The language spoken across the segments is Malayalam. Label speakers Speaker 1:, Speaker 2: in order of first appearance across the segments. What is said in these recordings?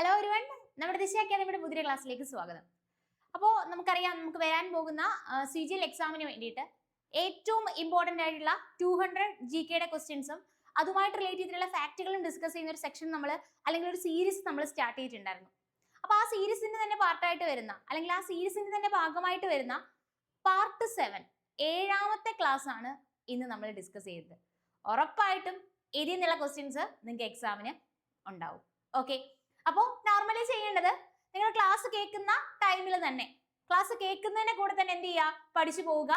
Speaker 1: ഹലോ ഒരുവൺ, നമ്മുടെ ദിശ അക്കാദമിയുടെ പുതിയ ക്ലാസ്സിലേക്ക് സ്വാഗതം. അപ്പോൾ നമുക്കറിയാം, നമുക്ക് വരാൻ പോകുന്ന CGL എക്സാമിന് വേണ്ടിയിട്ട് ഏറ്റവും ഇമ്പോർട്ടൻ്റ് ആയിട്ടുള്ള 200 GKയുടെ ക്വസ്റ്റ്യൻസും അതുമായിട്ട് റിലേറ്റ് ചെയ്തിട്ടുള്ള ഫാക്റ്റുകളും ഡിസ്കസ് ചെയ്യുന്ന ഒരു സെക്ഷൻ നമ്മൾ അല്ലെങ്കിൽ ഒരു സീരീസ് നമ്മൾ സ്റ്റാർട്ട് ചെയ്തിട്ടുണ്ടായിരുന്നു. അപ്പോൾ ആ സീരീസിന്റെ തന്നെ പാർട്ടായിട്ട് വരുന്ന അല്ലെങ്കിൽ ആ സീരീസിന്റെ തന്നെ ഭാഗമായിട്ട് വരുന്ന പാർട്ട് 7 ഏഴാമത്തെ ക്ലാസ് ആണ് ഇന്ന് നമ്മൾ ഡിസ്കസ് ചെയ്തത്. ഉറപ്പായിട്ടും ഇതിൽ നിന്നുള്ള ക്വസ്റ്റ്യൻസ് നിങ്ങൾക്ക് എക്സാമിന് ഉണ്ടാവും. ഓക്കെ, അപ്പോൾ നോർമലി ചെയ്യേണ്ടത് നിങ്ങൾ ക്ലാസ് കേൾക്കുന്ന ടൈമിൽ തന്നെ ക്ലാസ് കേൾക്കുന്നതിന്റെ കൂടെ തന്നെ എന്ത് ചെയ്യുക, പഠിച്ചു പോവുക.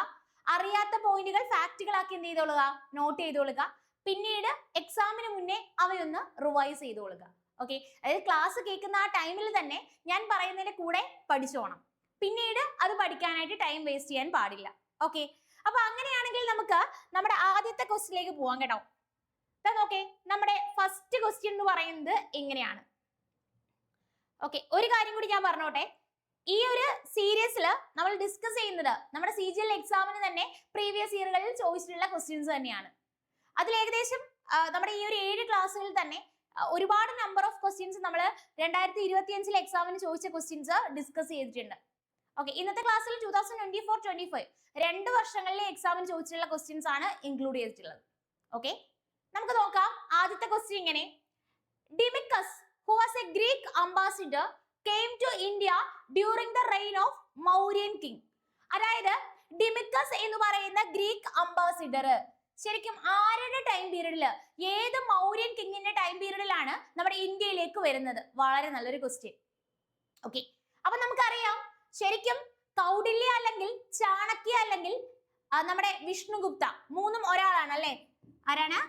Speaker 1: അറിയാത്ത പോയിന്റുകൾ ഫാക്റ്റുകളാക്കി എന്ത് ചെയ്തോളുക, നോട്ട് ചെയ്തോളുക. പിന്നീട് എക്സാമിന് മുന്നേ അവയൊന്ന് റിവൈസ് ചെയ്തോളുക. ഓക്കെ, അതായത് ക്ലാസ് കേൾക്കുന്ന ആ ടൈമിൽ തന്നെ ഞാൻ പറയുന്നതിന്റെ കൂടെ പഠിച്ചോണം. പിന്നീട് അത് പഠിക്കാനായിട്ട് ടൈം വേസ്റ്റ് ചെയ്യാൻ പാടില്ല. ഓക്കെ, അപ്പൊ അങ്ങനെയാണെങ്കിൽ നമുക്ക് നമ്മുടെ ആദ്യത്തെ ക്വസ്റ്റ്യനിലേക്ക് പോവാം കേട്ടോ. നോക്കേ, നമ്മുടെ ഫസ്റ്റ് ക്വസ്റ്റ്യൻ എന്ന് പറയുന്നത് എങ്ങനെയാണ്. ഓക്കെ, ഒരു കാര്യം കൂടി ഞാൻ പറഞ്ഞോട്ടെ. ഈ ഒരു സീരീസിൽ നമ്മൾ ഡിസ്കസ് ചെയ്യുന്നത് നമ്മുടെ CGL എക്സാമിന് തന്നെ പ്രീവിയസ് ഇയറുകളിൽ ചോദിച്ചിട്ടുള്ള ക്വസ്റ്റ്യൻസ് തന്നെയാണ്. അതിൽ ഏകദേശം നമ്മുടെ ഈ ഒരു 7 ക്ലാസ്സുകളിൽ തന്നെ ഒരുപാട് നമ്പർ ഓഫ് ക്വസ്റ്റ്യൻസ് നമ്മൾ 2025 എക്സാമിന് ചോദിച്ച ക്വസ്റ്റ്യൻസ് ഡിസ്കസ് ചെയ്തിട്ടുണ്ട്. ഓക്കെ, ഇന്നത്തെ ക്ലാസ്സിൽ 2024-25 2 വർഷങ്ങളിലെ എക്സാമിന് ചോദിച്ചിട്ടുള്ള ക്വസ്റ്റ്യൻസ് ആണ് ഇൻക്ലൂഡ് ചെയ്തിട്ടുള്ളത്. ഓക്കെ, നമുക്ക് നോക്കാം. ആദ്യത്തെ ക്വസ്റ്റ്യൻ ഇങ്ങനെ: ഡിമിക്കസ് who was a Greek ambassador came to India during the reign of Mauryan king. അതായത് ഡിമിക്കസ് എന്ന് പറയുന്ന ഗ്രീക്ക് അംബാസിഡർ ശരിക്കും ആരുടെ ടൈം പീരീഡിൽ, ഏത് മൗര്യൻ കിങ്ങിന്റെ ടൈം പീരീഡിലാണ് നമ്മുടെ ഇന്ത്യയിലേക്ക് വരുന്നത്? വളരെ നല്ലൊരു ക്വസ്റ്റ്യൻ. ഓക്കെ, അപ്പൊ നമുക്കറിയാം, ശരിക്കും കൗടില്യ അല്ലെങ്കിൽ ചാണക്യ അല്ലെങ്കിൽ നമ്മുടെ വിഷ്ണുഗുപ്ത മൂന്നും ഒരാളാണ് അല്ലെ. ആരാണ്?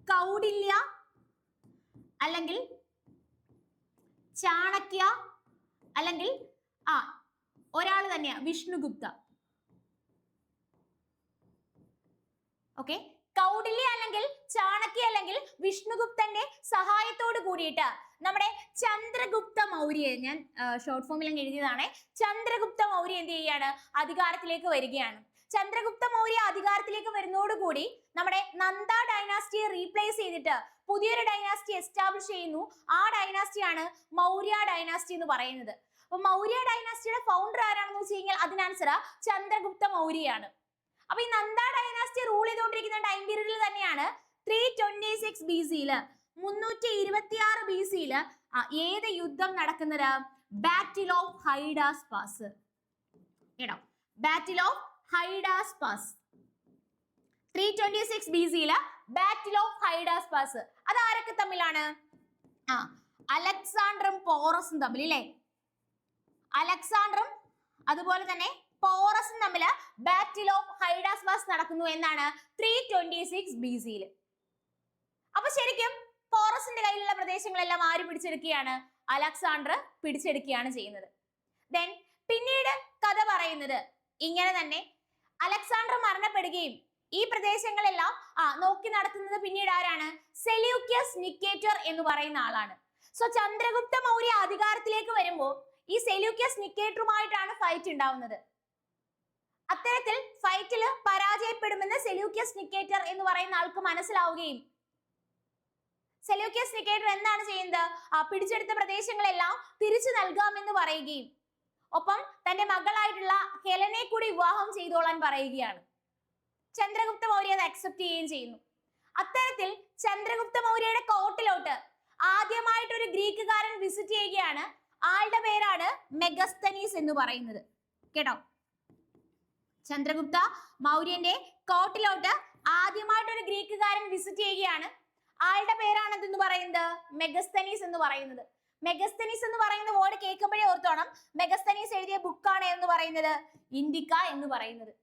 Speaker 1: കൗടില്യ അല്ലെങ്കിൽ ചാണക്യ അല്ലെങ്കിൽ ഒരാൾ തന്നെയാ വിഷ്ണുഗുപ്ത. ഓക്കെ, കൗടില്യ അല്ലെങ്കിൽ ചാണക്യ അല്ലെങ്കിൽ വിഷ്ണുഗുപ്തന്റെ സഹായത്തോട് കൂടിയിട്ട് നമ്മുടെ ചന്ദ്രഗുപ്ത മൗര്യ, ഞാൻ ഷോർട്ട് ഫോമിൽ എഴുതിയതാണ്, ചന്ദ്രഗുപ്ത മൗര്യ എന്ത് ചെയ്യാണ്, അധികാരത്തിലേക്ക് വരികയാണ്. ചന്ദ്രഗുപ്ത മൗര്യ അധികാരത്തിലേക്ക് വരുന്നതോടുകൂടി നമ്മുടെ നന്ദ ഡൈനാസ്റ്റിയെ റീപ്ലേസ് ചെയ്തിട്ട് പുതിയൊരു ഡൈനാസ്റ്റി എസ്റ്റാബ്ലിഷ് ചെയ്യുന്നു. ആ ഡൈനാസ്റ്റിയാണ് മൗര്യ ഡൈനാസ്റ്റി എന്ന് പറയുന്നത്. അപ്പൊ മൗര്യ ഡൈനാസ്റ്റിയുടെ ഫൗണ്ടർ ആരാണെന്ന് വെച്ച് കഴിഞ്ഞാൽ അതിന് ആൻസർ ചന്ദ്രഗുപ്ത മൗര്യയാണ്. അപ്പൊ ഈ നന്ദ ഡൈനാസ്റ്റി റൂൾ ചെയ്തുകൊണ്ടിരിക്കുന്ന ടൈം പീരീഡിൽ തന്നെയാണ് 326 BC-യില് 326 BC-യില് ഏത് യുദ്ധം നടക്കുന്നത്? Battle of Hydaspes. കേട്ടോ, ബാറ്റിൽ ഓഫ് ഹൈഡാസ് പാസ് 326 BC-യില് ബാറ്റിൽ ഓഫ് ഹൈഡാസ് പാസ്. അത് ആരൊക്കെ തമ്മിലാണ്? അലക്സാണ്ടറും പോറസും തമ്മിൽ അല്ലേ. അലക്സാണ്ടറും അതുപോലെ തന്നെ പോറസും തമ്മിൽ ബാറ്റിൽ ഓഫ് ഹൈഡാസ് പാസ് നടക്കുന്നു എന്നാണ് 326 BC-യില്. അപ്പൊ ശരിക്കും പോറസിന്റെ കയ്യിലുള്ള പ്രദേശങ്ങളെല്ലാം ആര് പിടിച്ചെടുക്കുകയാണ്? അലക്സാണ്ടർ പിടിച്ചെടുക്കുകയാണ് ചെയ്യുന്നത്. ദെൻ പിന്നീട് കഥ പറയുന്നത് ഇങ്ങനെ തന്നെ: അലക്സാണ്ടർ മരണപ്പെടുകയും ഈ പ്രദേശങ്ങളെല്ലാം നോക്കി നടത്തുന്നത് പിന്നീട് ആരാണ്? സെല്യൂക്കസ് നിക്കേറ്റർ എന്ന് പറയുന്ന ആളാണ്. സോ ചന്ദ്രഗുപ്ത മൗര്യ അധികാരത്തിലേക്ക് വരുമ്പോൾ ഈ സെല്യൂക്കസ് നിക്കേറ്ററുമായിട്ടാണ് ഫൈറ്റ് ഉണ്ടാവുന്നത്. അത്തരത്തിൽ ഫൈറ്റിൽ പരാജയപ്പെടുമെന്ന് സെല്യൂക്കസ് നിക്കേറ്റർ എന്ന് പറയുന്ന ആൾക്ക് മനസ്സിലാവുകയും സെല്യൂക്കസ് നിക്കേറ്റർ എന്താണ് ചെയ്യുന്നത്? പിടിച്ചെടുത്ത പ്രദേശങ്ങളെല്ലാം തിരിച്ചു നൽകാമെന്ന് പറയുകയും ഒപ്പം തന്റെ മകളായിട്ടുള്ള ഹെലനെ കൂടി വിവാഹം ചെയ്തോളാൻ പറയുകയാണ്. ചന്ദ്രഗുപ്ത മൗര്യ അത് അക്സെപ്റ്റ് ചെയ്യുകയും ചെയ്യുന്നു. അത്തരത്തിൽ ചന്ദ്രഗുപ്ത മൗര്യയുടെ കോർട്ടിലോട്ട് ആദ്യമായിട്ട് ഒരു ഗ്രീക്കുകാരൻ വിസിറ്റ് ചെയ്യുകയാണ്. ആളുടെ പേരാണ് മെഗസ്തനീസ് എന്ന് പറയുന്നത്. കേട്ടോ, ചന്ദ്രഗുപ്ത മൗര്യന്റെ കോർട്ടിലോട്ട് ആദ്യമായിട്ട് ഒരു ഗ്രീക്കുകാരൻ വിസിറ്റ് ചെയ്യുകയാണ്. ആളുടെ പേരാണ് എന്ന് പറയുന്നത് മെഗസ്തനീസ് എന്ന് പറയുന്നത്. മെഗസ്തനീസ് എന്ന് പറയുന്ന വേർഡ് കേൾക്കുമ്പോഴേ ഓർത്തോണം, മെഗസ്തനീസ് എഴുതിയ ബുക്കാണ് എന്ന് പറയുന്നത് ഇൻഡിക്ക എന്ന് പറയുന്നത്.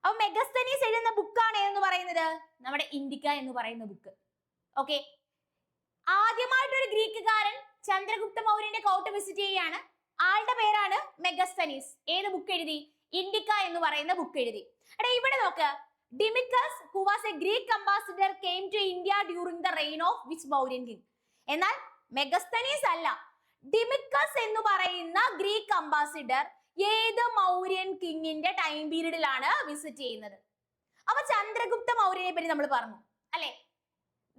Speaker 1: അപ്പൊ മെഗസ്തനീസ് എഴുതുന്ന ബുക്കാണ് എന്ന് പറയുന്നത് നമ്മുടെ ഇൻഡിക്ക എന്ന് പറയുന്ന ബുക്ക്. ഓക്കെ, ആദ്യമായിട്ടൊരു ഗ്രീക്കുകാരൻ ചന്ദ്രഗുപ്ത മൗര്യന്റെ കോർട്ട് വിസിറ്റ് ചെയ്യുകയാണ്. ആളുടെ പേരാണ് മെഗസ്തനീസ്. ഏത് ബുക്ക് എഴുതി? ഇൻഡിക്ക എന്ന് പറയുന്ന ബുക്ക് എഴുതി. ഇവിടെ നോക്ക്, ഡിമിക്കസ് who was a Greek ambassador came to India during the reign of which Mauryan king? എന്നാൽ മെഗസ്തനീസ് അല്ല, ഡിമിക്കസ് എന്ന് പറയുന്ന ഗ്രീക്ക് അംബാസിഡർ ഏത് മൗര്യൻ കിങ്ങിന്റെ ടൈം പീരീഡിലാണ് വിസിറ്റ് ചെയ്യുന്നത്? അപ്പൊ ചന്ദ്രഗുപ്ത മൗര്യനെ പറ്റി നമ്മൾ പറഞ്ഞു അല്ലെ.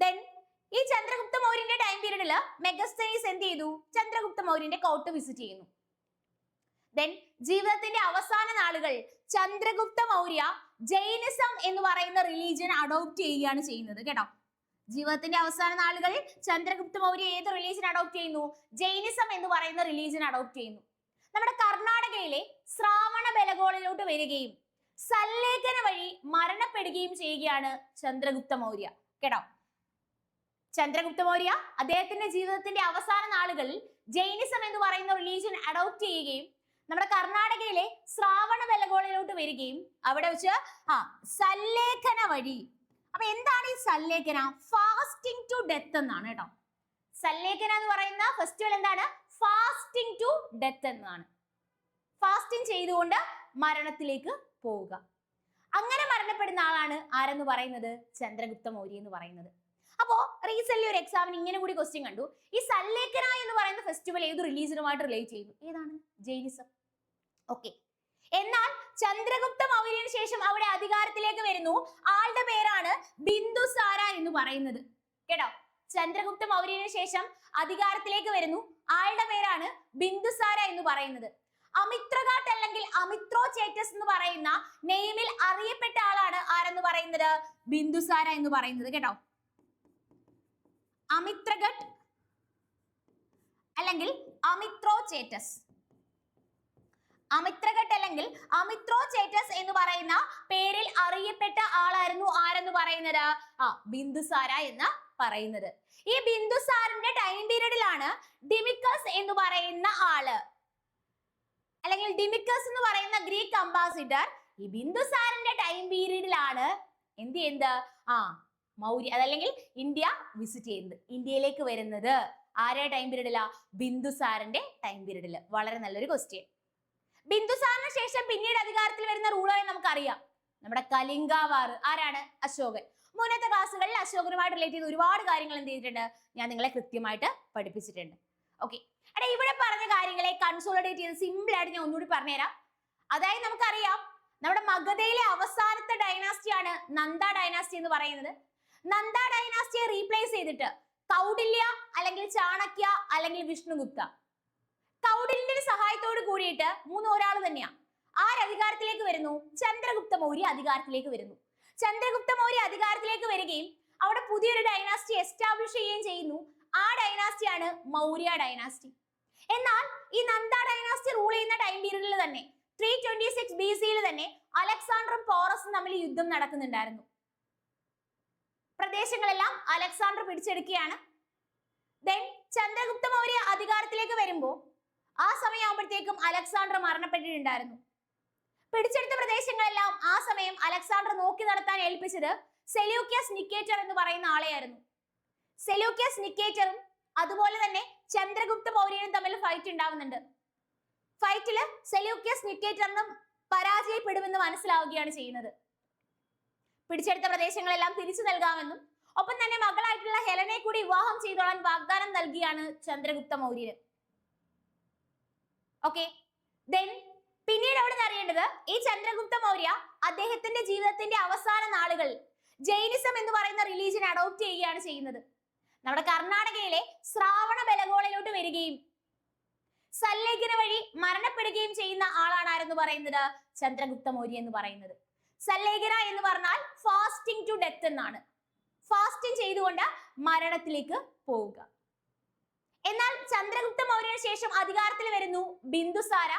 Speaker 1: ദെൻ ഈ ചന്ദ്രഗുപ്ത മൗര്യന്റെ ടൈം പീരീഡിൽ മെഗസ്തനീസ് എന്ത് ചെയ്തു? ചന്ദ്രഗുപ്ത മൗര്യന്റെ കോർട്ട് വിസിറ്റ് ചെയ്യുന്നു. ദെൻ ജീവിതത്തിന്റെ അവസാന നാളുകൾ ചന്ദ്രഗുപ്ത മൗര്യ ജൈനിസം എന്ന് പറയുന്ന റിലീജിയൻ അഡോപ്റ്റ് ചെയ്യുകയാണ് ചെയ്യുന്നത് കേട്ടോ. ജീവിതത്തിന്റെ അവസാന നാളുകൾ ചന്ദ്രഗുപ്ത മൗര്യ ഏത് റിലീജിയൻ അഡോപ്റ്റ് ചെയ്യുന്നു? ജൈനിസം എന്ന് പറയുന്ന റിലീജിയൻ അഡോപ്റ്റ് ചെയ്യുന്നു. നമ്മുടെ കർണാടകയിലെ ശ്രാവണ ബെലഗോളിലോട്ട് വരികയും സല്ലേഖന വഴി മരണപ്പെടുകയും ചെയ്യുകയാണ് ചന്ദ്രഗുപ്ത മൗര്യ കേട്ടോ. ചന്ദ്രഗുപ്ത മൗര്യ അദ്ദേഹത്തിന്റെ ജീവിതത്തിന്റെ അവസാന നാളുകളിൽ ജൈനിസം എന്ന് പറയുന്ന റിലീജിയൻ അഡോപ്റ്റ് ചെയ്യുകയും നമ്മുടെ കർണാടകയിലെ ശ്രാവണ ബെലഗോളിലോട്ട് വരികയും അവിടെ വെച്ച് സല്ലേഖന വഴി. അപ്പൊ എന്താണ് ഈ സല്ലേഖന? ഫാസ്റ്റിംഗ് ടു ഡെത്ത് എന്നാണ് കേട്ടോ. സല്ലേഖന എന്ന് പറയുന്ന ഫെസ്റ്റിവൽ എന്താണ്? ഫാസ്റ്റിംഗ് ടു ഡെത്ത് എന്നാണ്. ഫാസ്റ്റിംഗ് ചെയ്തുകൊണ്ട് മരണത്തിലേക്ക് പോവുക. അങ്ങനെ മരണപ്പെടുന്ന ആളാണ് ആരെന്ന് പറയുന്നത്? ചന്ദ്രഗുപ്ത മൗര്യ എന്ന് പറയുന്നത്. അപ്പോ റീസെന്റ് ഒരു എക്സാമിന് ഇങ്ങനെ കൂടി ക്വസ്റ്റ്യൻ കണ്ടു. ഈ സല്ലേഖന എന്ന് പറയുന്ന ഫെസ്റ്റിവൽ ഏത് റിലീജിയനുമായിട്ട് റിലേറ്റ് ചെയ്യുന്നു? ഏതാണ്? ജൈനിസം. ഓക്കെ. എന്നാൽ ചന്ദ്രഗുപ്ത മൗര്യന് ശേഷം അവിടെ അധികാരത്തിലേക്ക് വരുന്നു ആളുടെ പേരാണ് ബിന്ദുസാര എന്ന് പറയുന്നത് കേട്ടോ. ചന്ദ്രഗുപ്ത മൗര്യന് ശേഷം അധികാരത്തിലേക്ക് വരുന്നു ആളുടെ പേരാണ് ബിന്ദുസാര എന്ന് പറയുന്നത്. അമിത്രഘാട്ട് അല്ലെങ്കിൽ അമിത്രോചേറ്റസ് എന്ന് പറയുന്ന നെയിമിൽ അറിയപ്പെട്ട ആളാണ് ആരെന്ന് പറയുന്നത്? ബിന്ദുസാര എന്ന് പറയുന്നത് കേട്ടോ. അമിത്രഘട്ട് അല്ലെങ്കിൽ അമിത്രോചേറ്റസ്. അമിത്രഘട്ട് അല്ലെങ്കിൽ അമിത്രോചേറ്റസ് എന്ന് പറയുന്ന പേരിൽ അറിയപ്പെട്ട ആളായിരുന്നു ആരെന്ന് പറയുന്നത്? ബിന്ദുസാര എന്ന് പറയുന്നത്. ഈ ബിന്ദുസാറിന്റെ ടൈം പീരീഡിലാണ് ഡിമിക്കസ് എന്ന് പറയുന്ന ആള് അല്ലെങ്കിൽ ഡിമിക്കസ് എന്ന് പറയുന്ന ഗ്രീക്ക് അംബാസിഡർ ഈ ബിന്ദുസാറിന്റെ ടൈം പീരീഡിലാണ് എന്ത് ചെയ്യുന്നത്? മൗര്യ അതല്ലെങ്കിൽ ഇന്ത്യ വിസിറ്റ് ചെയ്യുന്നത്, ഇന്ത്യയിലേക്ക് വരുന്നത്. ആരുടെ ടൈം പീരീഡിലാ? ബിന്ദുസാറിന്റെ ടൈം പീരീഡില്. വളരെ നല്ലൊരു ക്വസ്റ്റ്യൻ. ബിന്ദുസാറിന് ശേഷം പിന്നീട് അധികാരത്തിൽ വരുന്ന റൂളറെ നമുക്കറിയാം, നമ്മുടെ കലിംഗ വാർ. ആരാണ്? അശോകൻ. മുന്നത്തെ ക്ലാസ്സുകളിൽ അശോകനുമായിട്ട് റിലേറ്റ് ചെയ്ത് ഒരുപാട് കാര്യങ്ങൾ എന്ത് ചെയ്തിട്ടുണ്ട്? ഞാൻ നിങ്ങളെ കൃത്യമായിട്ട് പഠിപ്പിച്ചിട്ടുണ്ട്. ഓക്കെ. എടാ ഇവിടെ പറഞ്ഞ കാര്യങ്ങളെ കൺസോളിഡേറ്റ് ചെയ്ത് സിമ്പിൾ ആയിട്ട് ഞാൻ ഒന്നുകൂടി പറഞ്ഞുതരാം. അതായത് നമുക്കറിയാം നമ്മുടെ മഗധയിലെ അവസാനത്തെ ഡൈനാസ്റ്റിയാണ് നന്ദ ഡൈനാസ്റ്റി എന്ന് പറയുന്നത്. നന്ദ ഡൈനാസ്റ്റിയെ റീപ്ലേസ് ചെയ്തിട്ട് കൗഡില്യ അല്ലെങ്കിൽ ചാണക്യ അല്ലെങ്കിൽ വിഷ്ണുഗുപ്ത. കൗഡില്യന്റെ സഹായത്തോട് കൂടിയിട്ട് ഒരാൾ തന്നെയാ. അധികാരത്തിലേക്ക് വരുന്നു? ചന്ദ്രഗുപ്ത മൗര്യ അധികാരത്തിലേക്ക് വരുന്നു. ചന്ദ്രഗുപ്ത മൗര്യ അധികാരത്തിലേക്ക് വരികയും അവിടെ പുതിയൊരു ഡൈനാസ്റ്റി എസ്റ്റാബ്ലിഷ് ചെയ്യുകയും ചെയ്യുന്നു. ആ ഡൈനാസ്റ്റിയാണ് മൗര്യ ഡൈനാസ്റ്റി. എന്നാൽ ഈ നന്ദ ഡൈനാസ്റ്റി റൂൾ ചെയ്യുന്ന ടൈം പീരീഡിൽ തന്നെ 326 BC തന്നെ അലക്സാണ്ടറും പോറസും തമ്മിൽ യുദ്ധം നടക്കുന്നുണ്ടായിരുന്നു. പ്രദേശങ്ങളെല്ലാം അലക്സാണ്ടർ പിടിച്ചെടുക്കുകയാണ്. ദെൻ ചന്ദ്രഗുപ്ത മൗര്യ അധികാരത്തിലേക്ക് വരുമ്പോൾ ആ സമയമാകുമ്പോഴത്തേക്കും അലക്സാണ്ടർ മരണപ്പെട്ടിട്ടുണ്ടായിരുന്നു. പിടിച്ചെടുത്ത പ്രദേശങ്ങളെല്ലാം ആ സമയം അലക്സാണ്ടർ നോക്കി നടത്താൻ ഏൽപ്പിച്ചത് സെലൂക്കസ് നിക്കേറ്റർ എന്ന് പറയുന്ന ആളെയായിരുന്നു. സെലൂക്കസ് നിക്കേറ്ററും അതുപോലെ തന്നെ ചന്ദ്രഗുപ്ത മൗര്യനും തമ്മിൽ ഫൈറ്റ് ഉണ്ടാവുന്നുണ്ട്. ഫൈറ്റില് സെലൂക്കസ് നിക്കേറ്ററിനും പരാജയപ്പെടുമെന്ന് മനസ്സിലാവുകയാണ് ചെയ്യുന്നത്. പിടിച്ചെടുത്ത പ്രദേശങ്ങളെല്ലാം തിരിച്ചു നൽകാമെന്നും ഒപ്പം തന്നെ മകളായിട്ടുള്ള ഹെലനെ കൂടി വിവാഹം ചെയ്തോളാൻ വാഗ്ദാനം നൽകിയാണ് ചന്ദ്രഗുപ്ത മൗര്യന്. ഓക്കെ. ദെൻ പിന്നീട് അവിടെ അറിയേണ്ടത് ഈ ചന്ദ്രഗുപ്ത മൗര്യ അദ്ദേഹത്തിന്റെ ജീവിതത്തിന്റെ അവസാന നാളുകൾ ജൈനിസം എന്ന് പറയുന്ന റിലീജിയൻ അഡോപ്റ്റ് ചെയ്യുകയാണ് ചെയ്യുന്നത്. നമ്മുടെ കർണാടകയിലെ ശ്രാവണ ബെലഗോളിലോട്ട് വരികയും സല്ലേഖന വഴി മരണപ്പെടുകയും ചെയ്യുന്ന ആളാണ് ആരെന്ന് പറയുന്നത്? ചന്ദ്രഗുപ്ത മൗര്യ എന്ന് പറയുന്നത്. സല്ലേഖന എന്ന് പറഞ്ഞാൽ ഫാസ്റ്റിംഗ് ടു ഡെത്ത് എന്നാണ്. ഫാസ്റ്റിംഗ് ചെയ്തുകൊണ്ട് മരണത്തിലേക്ക് പോവുക. എന്നാൽ ചന്ദ്രഗുപ്ത മൗര്യന് ശേഷം അധികാരത്തിൽ വരുന്നു ബിന്ദുസാര.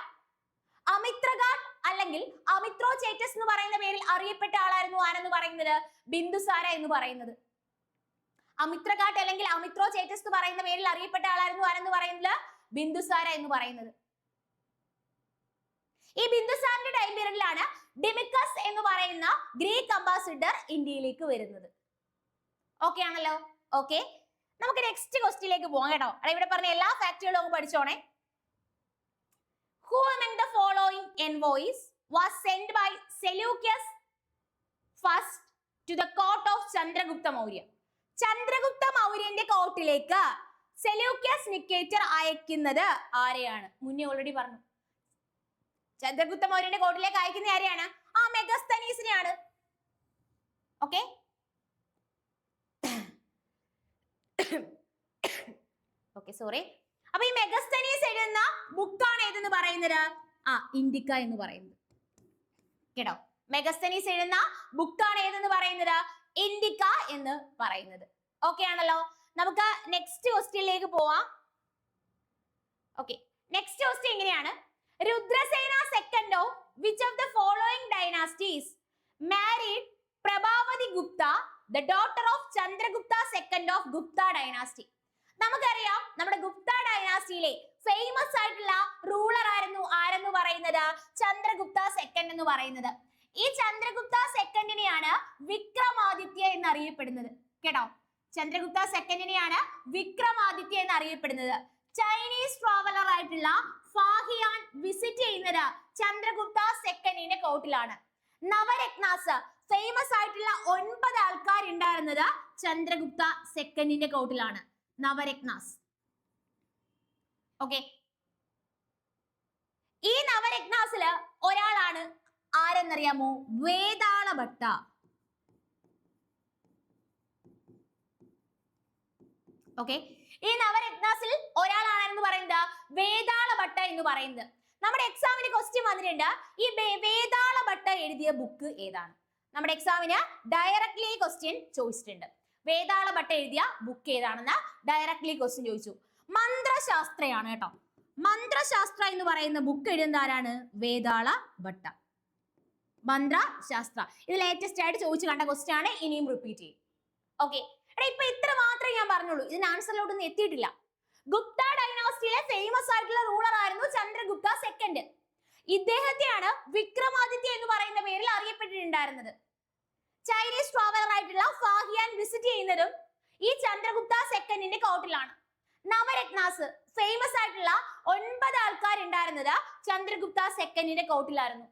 Speaker 1: അമിത്രഘാട്ട് അല്ലെങ്കിൽ അമിത്രോചേറ്റസ് എന്ന് പറയുന്ന പേരിൽ അറിയപ്പെട്ട ആളായിരുന്നു ആരെന്ന് പറയുന്നത്? ബിന്ദുസാര എന്ന് പറയുന്നത്. അമിത്രഘാട്ട് അല്ലെങ്കിൽ അമിത്രോചേറ്റസ് എന്ന് പറയുന്ന പേരിൽ അറിയപ്പെട്ട ആളായിരുന്നു ആരെന്ന് പറയുന്നത്? ബിന്ദുസാര എന്ന് പറയുന്നത്. ഈ ബിന്ദുസാറിന്റെ ടൈം പീരീഡിലാണ് ഡിമിക്കസ് എന്ന് പറയുന്ന ഗ്രീക്ക് അംബാസിഡർ ഇന്ത്യയിലേക്ക് വരുന്നത്. ഓക്കെ ആണല്ലോ? ഓക്കെ. നമുക്ക് നെക്സ്റ്റ് ക്വസ്റ്റ്യനിലേക്ക് പോകാം കേട്ടോ. ഇവിടെ പറഞ്ഞ എല്ലാ ഫാക്ടുകളും ഒന്ന് പഠിച്ചോണേ. Who among the following envoys was sent by Seleucus first to the court of Chandragupta Maurya? Chandragupta മൗര്യന്റെ കോർട്ടിലേക്ക് സെലൂക്കസ് നിക്കേറ്റർ അയക്കുന്നത് ആരെയാണ്? മുന്നേ ഓൾറെഡി പറഞ്ഞു. ചന്ദ്രഗുപ്ത മൗര്യന്റെ കോർട്ടിലേക്ക് അയക്കുന്ന ആരെയാണ്? മെഗസ്തനീസിനെയാണ്. ഓക്കെ. Okay sorry. അപ്പൊ ഈ മെഗസ്തനീസ് എഴുതുന്ന ബുക്കാണ് ഏതെന്ന് പറയുന്നത്? ഇൻഡിക്ക എന്ന് പറയുന്നത്. കേട്ടോ, മെഗസ്തനീസ് എഴുതുന്ന ബുക്കാണ് ഏതെന്ന് പറയുന്നത്? ഇൻഡിക്ക എന്ന് പറയുന്നത്. ഓക്കെ ആണല്ലോ. നമുക്ക് നെക്സ്റ്റ് ക്വസ്റ്റ്യനിലേക്ക് പോവാം. ഓക്കെ, നെക്സ്റ്റ് ക്വസ്റ്റ്യൻ എങ്ങനെയാണ്? Rudrasena second of which of the following dynasties married Prabhavati Gupta, the daughter of Chandragupta second of Gupta dynasty? നമുക്കറിയാം, നമ്മുടെ ഗുപ്ത ഡൈനാസ്റ്റിയിലെ ഫേമസ് ആയിട്ടുള്ള റൂളർ ആരെന്ന് പറയുന്നത്? ചന്ദ്രഗുപ്ത സെക്കൻഡ് എന്ന് പറയുന്നത്. ഈ ചന്ദ്രഗുപ്ത സെക്കൻഡിനെയാണ് വിക്രമാദിത്യ എന്ന് അറിയപ്പെടുന്നത്. കേട്ടോ, ചന്ദ്രഗുപ്ത സെക്കൻഡിനെയാണ് വിക്രമാദിത്യ എന്ന് അറിയപ്പെടുന്നത്. ചൈനീസ് ട്രാവലർ ആയിട്ടുള്ള ഫാഹിയാൻ വിസിറ്റ് ചെയ്യുന്നത് ചന്ദ്രഗുപ്ത സെക്കൻഡിന്റെ കോർട്ടിലാണ്. നവരത്നാസ് ഫേമസ് ആയിട്ടുള്ള 9 ആൾക്കാർ ഉണ്ടായിരുന്നത് ചന്ദ്രഗുപ്ത സെക്കൻഡിന്റെ കോർട്ടിലാണ്. നവരത്നാസ്. ഓക്കെ, ഈ നവരത്നാസില് ഒരാളാണ് ആരെന്നറിയാമോ? വേതാളഭട്ട. ഓക്കെ, ഈ നവരത്നാസിൽ ഒരാളാണെന്ന് പറയുന്നത് വേതാളഭട്ട എന്ന് പറയുന്നത്. നമ്മുടെ എക്സാമിന് ക്വസ്റ്റ്യൻ വന്നിട്ടുണ്ട്, ഈ വേതാളഭട്ട എഴുതിയ ബുക്ക് ഏതാണ്? നമ്മുടെ എക്സാമിന് ഡയറക്ട്ലി ക്വസ്റ്റ്യൻ ചോദിച്ചിട്ടുണ്ട്. വേതാളഭട്ട എഴുതിയ ബുക്ക് ഏതാണെന്ന് ഡയറക്ട്ലി ക്വസ്റ്റ്യൻ ചോദിച്ചു. മന്ത്രശാസ്ത്രയാണ് കേട്ടോ. മന്ത്രശാസ്ത്ര എന്ന് പറയുന്ന ബുക്ക് എഴുതുന്ന ആരാണ്? വേതാളഭട്ട. മന്ത്രശാസ്ത്ര ഇത് ലേറ്റസ്റ്റ് ആയിട്ട് ചോദിച്ചു കണ്ട ക്വസ്റ്റ്യൻ ആണ്. ഇനിയും റിപ്പീറ്റ് ചെയ്യും. ഓക്കെ, ഇപ്പൊ ഇത്ര മാത്രമേ ഞാൻ പറഞ്ഞുള്ളൂ. ഇതിന് ആൻസറിലോട്ടൊന്നും എത്തിയിട്ടില്ല. ഗുപ്ത ഡൈനാസ്റ്റിയിലെ ഫേമസ് ആയിട്ടുള്ള റൂളർ ആയിരുന്നു ചന്ദ്രഗുപ്ത സെക്കൻഡ്. ഇദ്ദേഹത്തെയാണ് വിക്രമാദിത്യ എന്ന് പറയുന്ന പേരിൽ അറിയപ്പെട്ടിട്ടുണ്ടായിരുന്നത്. ചൈനീസ് ട്രാവലർ ആയിട്ടുള്ള ഫാഹിയാൻ വിസിറ്റ് ചെയ്യുന്നതും ഈ ചന്ദ്രഗുപ്ത സെക്കൻഡിന്റെ കോർട്ടിലാണ്. നവരത്നാസ് ഫേമസ് ആയിട്ടുള്ള 9 ആൾക്കാർ ഉണ്ടായിരുന്നത് ചന്ദ്രഗുപ്ത സെക്കൻഡിന്റെ കോർട്ടിലായിരുന്നു.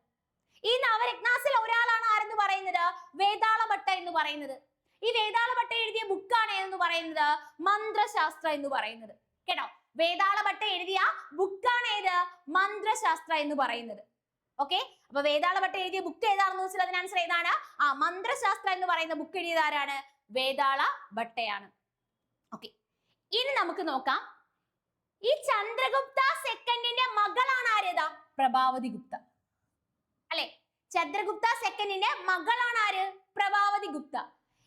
Speaker 1: ഈ നവരത്നാസിൽ ഒരാളാണ് ആരെന്ന് പറയുന്നത്? വേതാളഭട്ട എന്ന് പറയുന്നത്. ഈ വേതാളഭട്ട എഴുതിയ ബുക്കാണ് എന്ന് പറയുന്നത് മന്ത്രശാസ്ത്ര എന്ന് പറയുന്നത്. കേട്ടോ, വേതാളഭട്ട എഴുതിയ ബുക്കാണ് ഏത്? മന്ത്രശാസ്ത്ര എന്ന് പറയുന്നത്. ഓക്കെ, അപ്പൊ വേതാളഭട്ട എഴുതിയ ബുക്ക് ഏതാണെന്ന് വെച്ചാൽ അതിന് ആൻസർ ഏതാണ്? മന്ത്രശാസ്ത്ര എന്ന് പറയുന്ന ബുക്ക് എഴുതിയത് ആരാണ്? വേതാളഭട്ടയാണ്. ഓക്കെ, ഇനി നമുക്ക് നോക്കാം. ഈ ചന്ദ്രഗുപ്ത സെക്കൻഡിന്റെ മകളാണ് ആരേതാ? പ്രഭാവതി ഗുപ്ത അല്ലെ? ചന്ദ്രഗുപ്ത സെക്കൻഡിന്റെ മകളാണ് ആര്? പ്രഭാവതി ഗുപ്ത.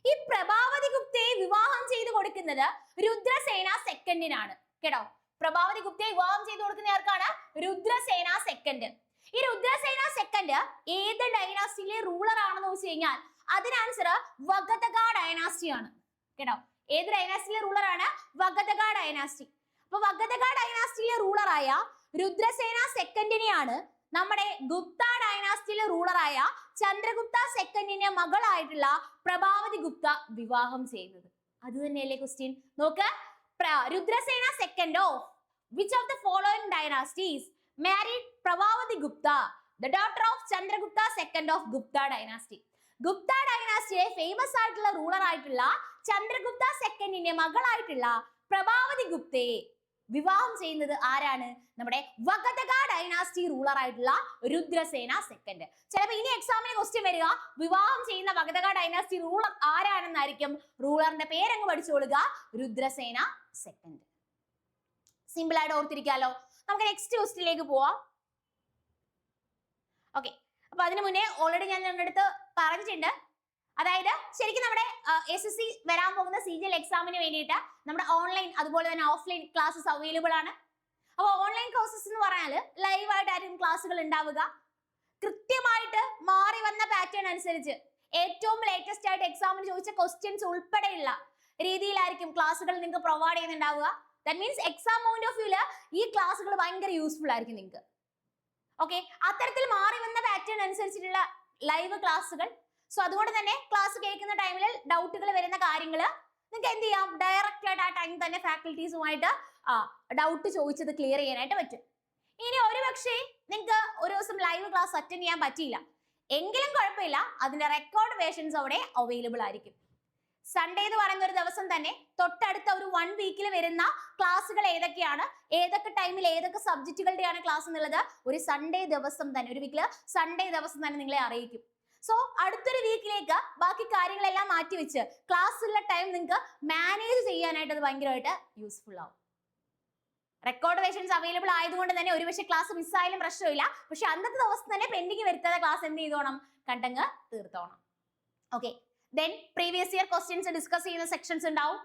Speaker 1: ഈ പ്രഭാവതി ഗുപ്തയെ വിവാഹം ചെയ്തു കൊടുക്കുന്നത് രുദ്രസേന സെക്കൻഡിനാണ്. കേട്ടോ, പ്രഭാവതി ഗുപ്തയെ വിവാഹം ചെയ്തു കൊടുക്കുന്ന ആർക്കാണ്? രുദ്രസേന സെക്കൻഡ്. ഈ രുദ്രസേന സെക്കൻഡ് ഏത് ഡൈനാസ്റ്റിയിലെ റൂളർ ആണെന്ന് വെച്ച് കഴിഞ്ഞാൽ അതിന് ആൻസർ വഗതക ഡൈനാസ്റ്റി ആണ്. കേട്ടോ, ഏത് ഡൈനാസ്റ്റിയിലെ റൂളർ ആണ്? വഗതക ഡൈനാസ്റ്റി. അപ്പൊ വഗതക ഡൈനാസ്റ്റിയിലെ റൂളറായ രുദ്രസേന സെക്കൻഡിനെയാണ് നമ്മുടെ ഗുപ്ത ഡൈനാസ്റ്റിയിലെ റൂളറായ ചന്ദ്രഗുപ്ത സെക്കൻഡിന്റെ മകളായിട്ടുള്ള പ്രഭാവതി ഗുപ്ത വിവാഹം ചെയ്യുന്നത്. അത് തന്നെയല്ലേ ക്വസ്റ്റ്യൻ? നോക്ക്, Rudrasena second of which of the following dynasties married Prabhavati Gupta, the daughter of Chandragupta second of Gupta dynasty? Gupta ഡൈനാസ്റ്റിയെ ഫേമസ് ആയിട്ടുള്ള റൂളർ ആയിട്ടുള്ള ചന്ദ്രഗുപ്ത സെക്കൻഡിന്റെ മകളായിട്ടുള്ള പ്രഭാവതി ഗുപ്തയെ വിവാഹം ചെയ്യുന്നത് ആരാണ്? നമ്മുടെ വഗതക ഡൈനാസ്റ്റി റൂളർ ആയിട്ടുള്ള രുദ്രസേന സെക്കൻഡ്. ചിലപ്പോൾ ഇനി എക്സാമിന് ക്വസ്റ്റ്യൻ വരിക വിവാഹം ചെയ്യുന്ന വഗതക dynasty ruler ആരാണെന്നായിരിക്കും. റൂളറിന്റെ പേരങ്ങ് പഠിച്ചോളുക, Rudrasena second. Simple ആയിട്ട് ഓർത്തിരിക്കാലോ. നമുക്ക് നെക്സ്റ്റ് ക്വസ്റ്റ്യനിലേക്ക് പോവാം. ഓക്കെ, അപ്പൊ അതിനു മുന്നേ ഓൾറെഡി ഞാൻ നിങ്ങളുടെ അടുത്ത് പറഞ്ഞിട്ടുണ്ട്. അതായത് ശരിക്കും നമ്മുടെ SSC വരാൻ പോകുന്ന CGL എക്സാമിന് വേണ്ടിയിട്ട് നമ്മുടെ ഓൺലൈൻ അതുപോലെ തന്നെ ഓഫ്ലൈൻ ക്ലാസ്സസ് അവൈലബിൾ ആണ്. അപ്പോൾ ഓൺലൈൻ ക്ലാസ്സസ് എന്ന് പറഞ്ഞാൽ ലൈവ് ആയിട്ടായിരിക്കും ക്ലാസ്സുകൾ ഉണ്ടാവുക. കൃത്യമായിട്ട് മാറി വന്ന പാറ്റേൺ അനുസരിച്ച് ഏറ്റവും ലേറ്റസ്റ്റ് ആയിട്ട് എക്സാമിന് ചോദിച്ച ക്വസ്റ്റ്യൻസ് ഉൾപ്പെടെയുള്ള രീതിയിലായിരിക്കും ക്ലാസ്സുകൾ നിങ്ങൾക്ക് പ്രൊവൈഡ് ചെയ്യുന്നുണ്ടാവുക. That means exam point of വ്യൂല് ഈ ക്ലാസ്സുകൾ ഭയങ്കര യൂസ്ഫുൾ ആയിരിക്കും നിങ്ങൾക്ക്. ഓക്കെ, അത്തരത്തിൽ മാറി വന്ന പാറ്റേൺ അനുസരിച്ചിട്ടുള്ള ലൈവ് ക്ലാസ്സുകൾ. സോ അതുകൊണ്ട് തന്നെ ക്ലാസ് കേൾക്കുന്ന ടൈമിൽ ഡൗട്ടുകൾ വരുന്ന കാര്യങ്ങൾ നിങ്ങൾക്ക് എന്ത് ചെയ്യാം? ഡയറക്റ്റ് ആയിട്ട് ആ ടൈം തന്നെ ഫാക്കൽറ്റീസുമായിട്ട് ഡൗട്ട് ചോദിച്ചത് ക്ലിയർ ചെയ്യാനായിട്ട് പറ്റും. ഇനി ഒരു പക്ഷേ നിങ്ങൾക്ക് ഒരു ദിവസം ലൈവ് ക്ലാസ് അറ്റൻഡ് ചെയ്യാൻ പറ്റിയില്ല എങ്കിലും കുഴപ്പമില്ല, അതിന്റെ റെക്കോർഡ് വേർഷൻസ് അവിടെ അവൈലബിൾ ആയിരിക്കും. സൺഡേ എന്ന് പറയുന്ന ഒരു ദിവസം തന്നെ തൊട്ടടുത്ത ഒരു 1 വീക്കിൽ വരുന്ന ക്ലാസ്സുകൾ ഏതൊക്കെയാണ്, ഏതൊക്കെ ടൈമിൽ ഏതൊക്കെ സബ്ജക്റ്റുകളുടെയാണ് ക്ലാസ് എന്നുള്ളത് ഒരു സൺഡേ ദിവസം തന്നെ, ഒരു വീക്കില് സൺഡേ ദിവസം തന്നെ നിങ്ങളെ അറിയിക്കും. സോ അടുത്തൊരു വീക്കിലേക്ക് ബാക്കി കാര്യങ്ങളെല്ലാം മാറ്റി വെച്ച് ക്ലാസ്സിലുള്ള ടൈം നിങ്ങൾക്ക് മാനേജ് ചെയ്യാനായിട്ട് അത് ഭയങ്കരമായിട്ട് യൂസ്ഫുൾ ആവും. റെക്കോർഡ് വേർഷൻസ് അവൈലബിൾ ആയതുകൊണ്ട് തന്നെ ഒരുപക്ഷെ ക്ലാസ് മിസ്സായാലും പ്രശ്നമില്ല. പക്ഷെ അന്നത്തെ ദിവസം തന്നെ പെൻഡിങ് വരുത്താതെ ക്ലാസ് എന്ത് ചെയ്തോണം, കണ്ടങ്ങ് തീർത്തോണം. Okay, then previous year questions discuss ചെയ്യുന്ന സെക്ഷൻസ് ഉണ്ടാവും.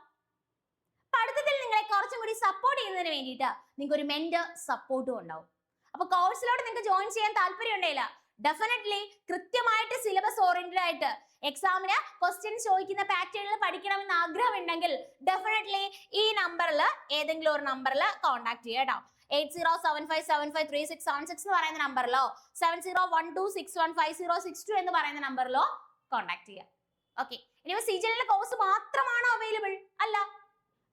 Speaker 1: പഠിത്തത്തിൽ നിങ്ങളെ കുറച്ചും കൂടി സപ്പോർട്ട് ചെയ്യുന്നതിന് വേണ്ടിയിട്ട് നിങ്ങൾക്ക് ഒരു മെന്റർ സപ്പോർട്ടും ഉണ്ടാവും. അപ്പൊ കോഴ്സിലോട്ട് നിങ്ങൾക്ക് ജോയിൻ ചെയ്യാൻ താല്പര്യം ഉണ്ടെങ്കിൽ ഡെഫിനറ്റ്ലി കൃത്യമായിട്ട് സിലബസ് ഓറിയന്റഡ് ആയിട്ട് എക്സാമിന് ക്വസ്റ്റ്യൻസ് ചോദിക്കുന്ന പാറ്റേണിൽ പഠിക്കണമെന്ന് ആഗ്രഹം ഉണ്ടെങ്കിൽ ഡെഫിനറ്റ്ലി ഈ നമ്പറിൽ ഏതെങ്കിലും ഒരു നമ്പറിൽ കോൺടാക്ട് ചെയ്യുക കേട്ടോ. 8075753676 എന്ന് പറയുന്ന നമ്പറിലോ 7012615062 എന്ന് പറയുന്ന നമ്പറിലോ കോൺടാക്ട് ചെയ്യുക. ഓക്കെ, ഇനി സിജിഎല്ലിന്റെ കോഴ്സ് മാത്രമാണോ അവൈലബിൾ? അല്ല,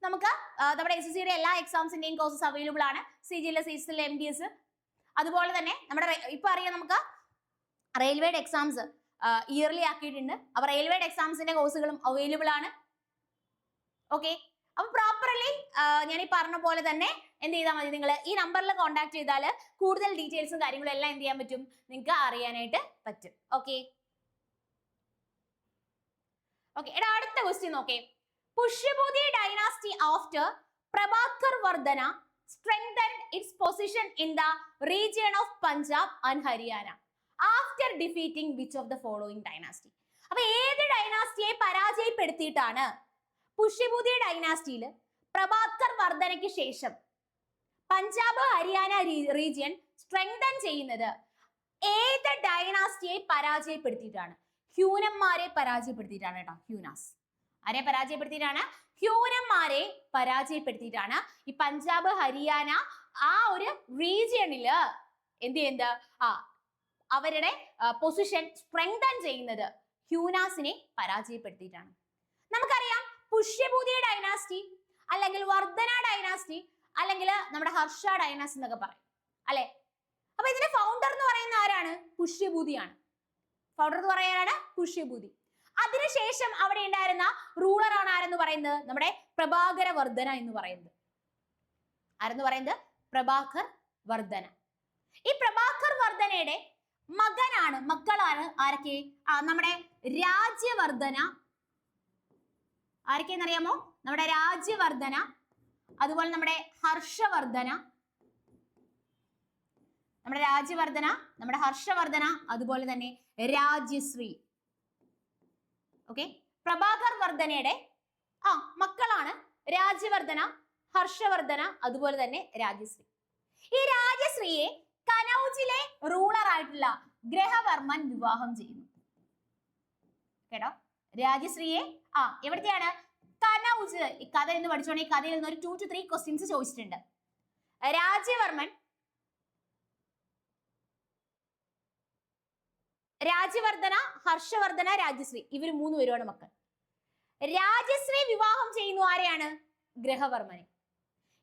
Speaker 1: നമുക്ക് നമ്മുടെ SSCയുടെ എല്ലാ എക്സാംസിന്റെയും കോഴ്സസ് അവൈലബിൾ ആണ്. സിജിഎൽ, CSL, MDS, അതുപോലെ തന്നെ നമ്മുടെ ഇപ്പൊ അറിയാം നമുക്ക് റെയിൽവേയുടെ എക്സാംസ് ഇയർലി ആക്കിയിട്ടുണ്ട്. അപ്പൊ റെയിൽവേയുടെ എക്സാംസിന്റെ കോഴ്സുകളും അവൈലബിൾ ആണ്. ഓക്കെ, അപ്പൊ പ്രോപ്പർലി ഞാൻ ഈ പറഞ്ഞ പോലെ തന്നെ എന്ത് ചെയ്താൽ മതി, നിങ്ങൾ ഈ നമ്പറിൽ കോൺടാക്ട് ചെയ്താൽ കൂടുതൽ ഡീറ്റെയിൽസും കാര്യങ്ങളും എല്ലാം എന്ത് ചെയ്യാൻ പറ്റും, നിങ്ങൾക്ക് അറിയാനായിട്ട് പറ്റും. ഓക്കെ ഓക്കെ എടാ, അടുത്ത ക്വസ്റ്റ്യൻ നോക്കേ. പുഷ്യഭൂതി ഡൈനാസ്റ്റി ആഫ്റ്റർ പ്രഭാകർ വർദ്ധന strengthened its position in the region of Punjab and Haryana after defeating which of the following dynasty? അപ്പൊ ഏത് ഡൈനാസ്റ്റിയെ പരാജയപ്പെടുത്തിയിട്ടാണ് പുഷ്യഭൂതി ഡൈനാസ്റ്റിയിൽ പ്രഭാകർ വർദ്ധനയ്ക്ക് ശേഷം പഞ്ചാബ് ഹരിയാന റീജിയൻ സ്ട്രെങ്തൻ ചെയ്യുന്നത്? ഏത് ഡൈനാസ്റ്റിയെ പരാജയപ്പെടുത്തിയിട്ടാണ്? ഹ്യൂനന്മാരെ പരാജയപ്പെടുത്തിയിട്ടാണ് കേട്ടോ. ഹ്യൂനാസ് ആരെ പരാജയപ്പെടുത്തിയിട്ടാണ്? ഹ്യൂനന്മാരെ പരാജയപ്പെടുത്തിയിട്ടാണ് ഈ പഞ്ചാബ് ഹരിയാന ആ ഒരു റീജിയണില് എന്ത് ചെയ്യുന്നത്, അവരുടെ പൊസിഷൻ സ്ട്രെങ്തൻ ചെയ്യുന്നത് ഹ്യൂനാസിനെ പരാജയപ്പെടുത്തിയിട്ടാണ്. നമുക്കറിയാം പുഷ്യഭൂതി ഡൈനാസ്റ്റി അല്ലെങ്കിൽ വർദ്ധന ഡൈനാസ്റ്റി അല്ലെങ്കിൽ നമ്മുടെ ഹർഷ ഡൈനാസ്റ്റി എന്നൊക്കെ പറയും അല്ലെ. അപ്പൊ ഇതിന്റെ ഫൗണ്ടർ എന്ന് പറയുന്ന ആരാണ്? പുഷ്യഭൂതിയാണ്. ഫൗണ്ടർ എന്ന് പറയാനാണ് പുഷ്യഭൂതി. അതിനുശേഷം അവിടെ ഉണ്ടായിരുന്ന റൂളർ ആണ് ആരെന്ന് പറയുന്നത്? നമ്മുടെ പ്രഭാകര വർദ്ധന എന്ന് പറയുന്നത്. ആരെന്ന് പറയുന്നത്? പ്രഭാകർ വർദ്ധന. ഈ പ്രഭാകർ വർദ്ധനയുടെ മക്കളാണ് ആരൊക്കെ? നമ്മുടെ രാജ്യവർദ്ധന. ആരൊക്കെയെന്നറിയാമോ? നമ്മുടെ രാജ്യവർദ്ധന, അതുപോലെ നമ്മുടെ ഹർഷവർദ്ധന, നമ്മുടെ രാജ്യവർദ്ധന, നമ്മുടെ ഹർഷവർദ്ധന, അതുപോലെ തന്നെ രാജ്യശ്രീ. ഓക്കെ, പ്രഭാകർ വർദ്ധനയുടെ മക്കളാണ് രാജ്യവർദ്ധന, ഹർഷവർദ്ധന, അതുപോലെ തന്നെ രാജ്യശ്രീ. ഈ രാജ്യശ്രീയെ കനൗജിലെ റൂളർ ആയിട്ടുള്ള ഗ്രഹവർമ്മൻ വിവാഹം ചെയ്യുന്നു. കേട്ടോ, രാജ്യശ്രീയെ എവിടത്തെയാണ്? കനൗജ്. ഈ കഥ എന്ന് പഠിച്ചോണെങ്കിൽ ഈ കഥയിൽ നിന്ന് ഒരു 2 to 3 ക്വസ്റ്റ്യൻസ് ചോദിച്ചിട്ടുണ്ട്. രാജ്യവർദ്ധന, ഹർഷവർദ്ധന, രാജ്യശ്രീ, ഇവർ 3 പേരുമാണ് മക്കൾ. രാജ്യശ്രീ വിവാഹം ചെയ്യുന്നു ആരെയാണ്? ഗ്രഹവർമ്മനെ.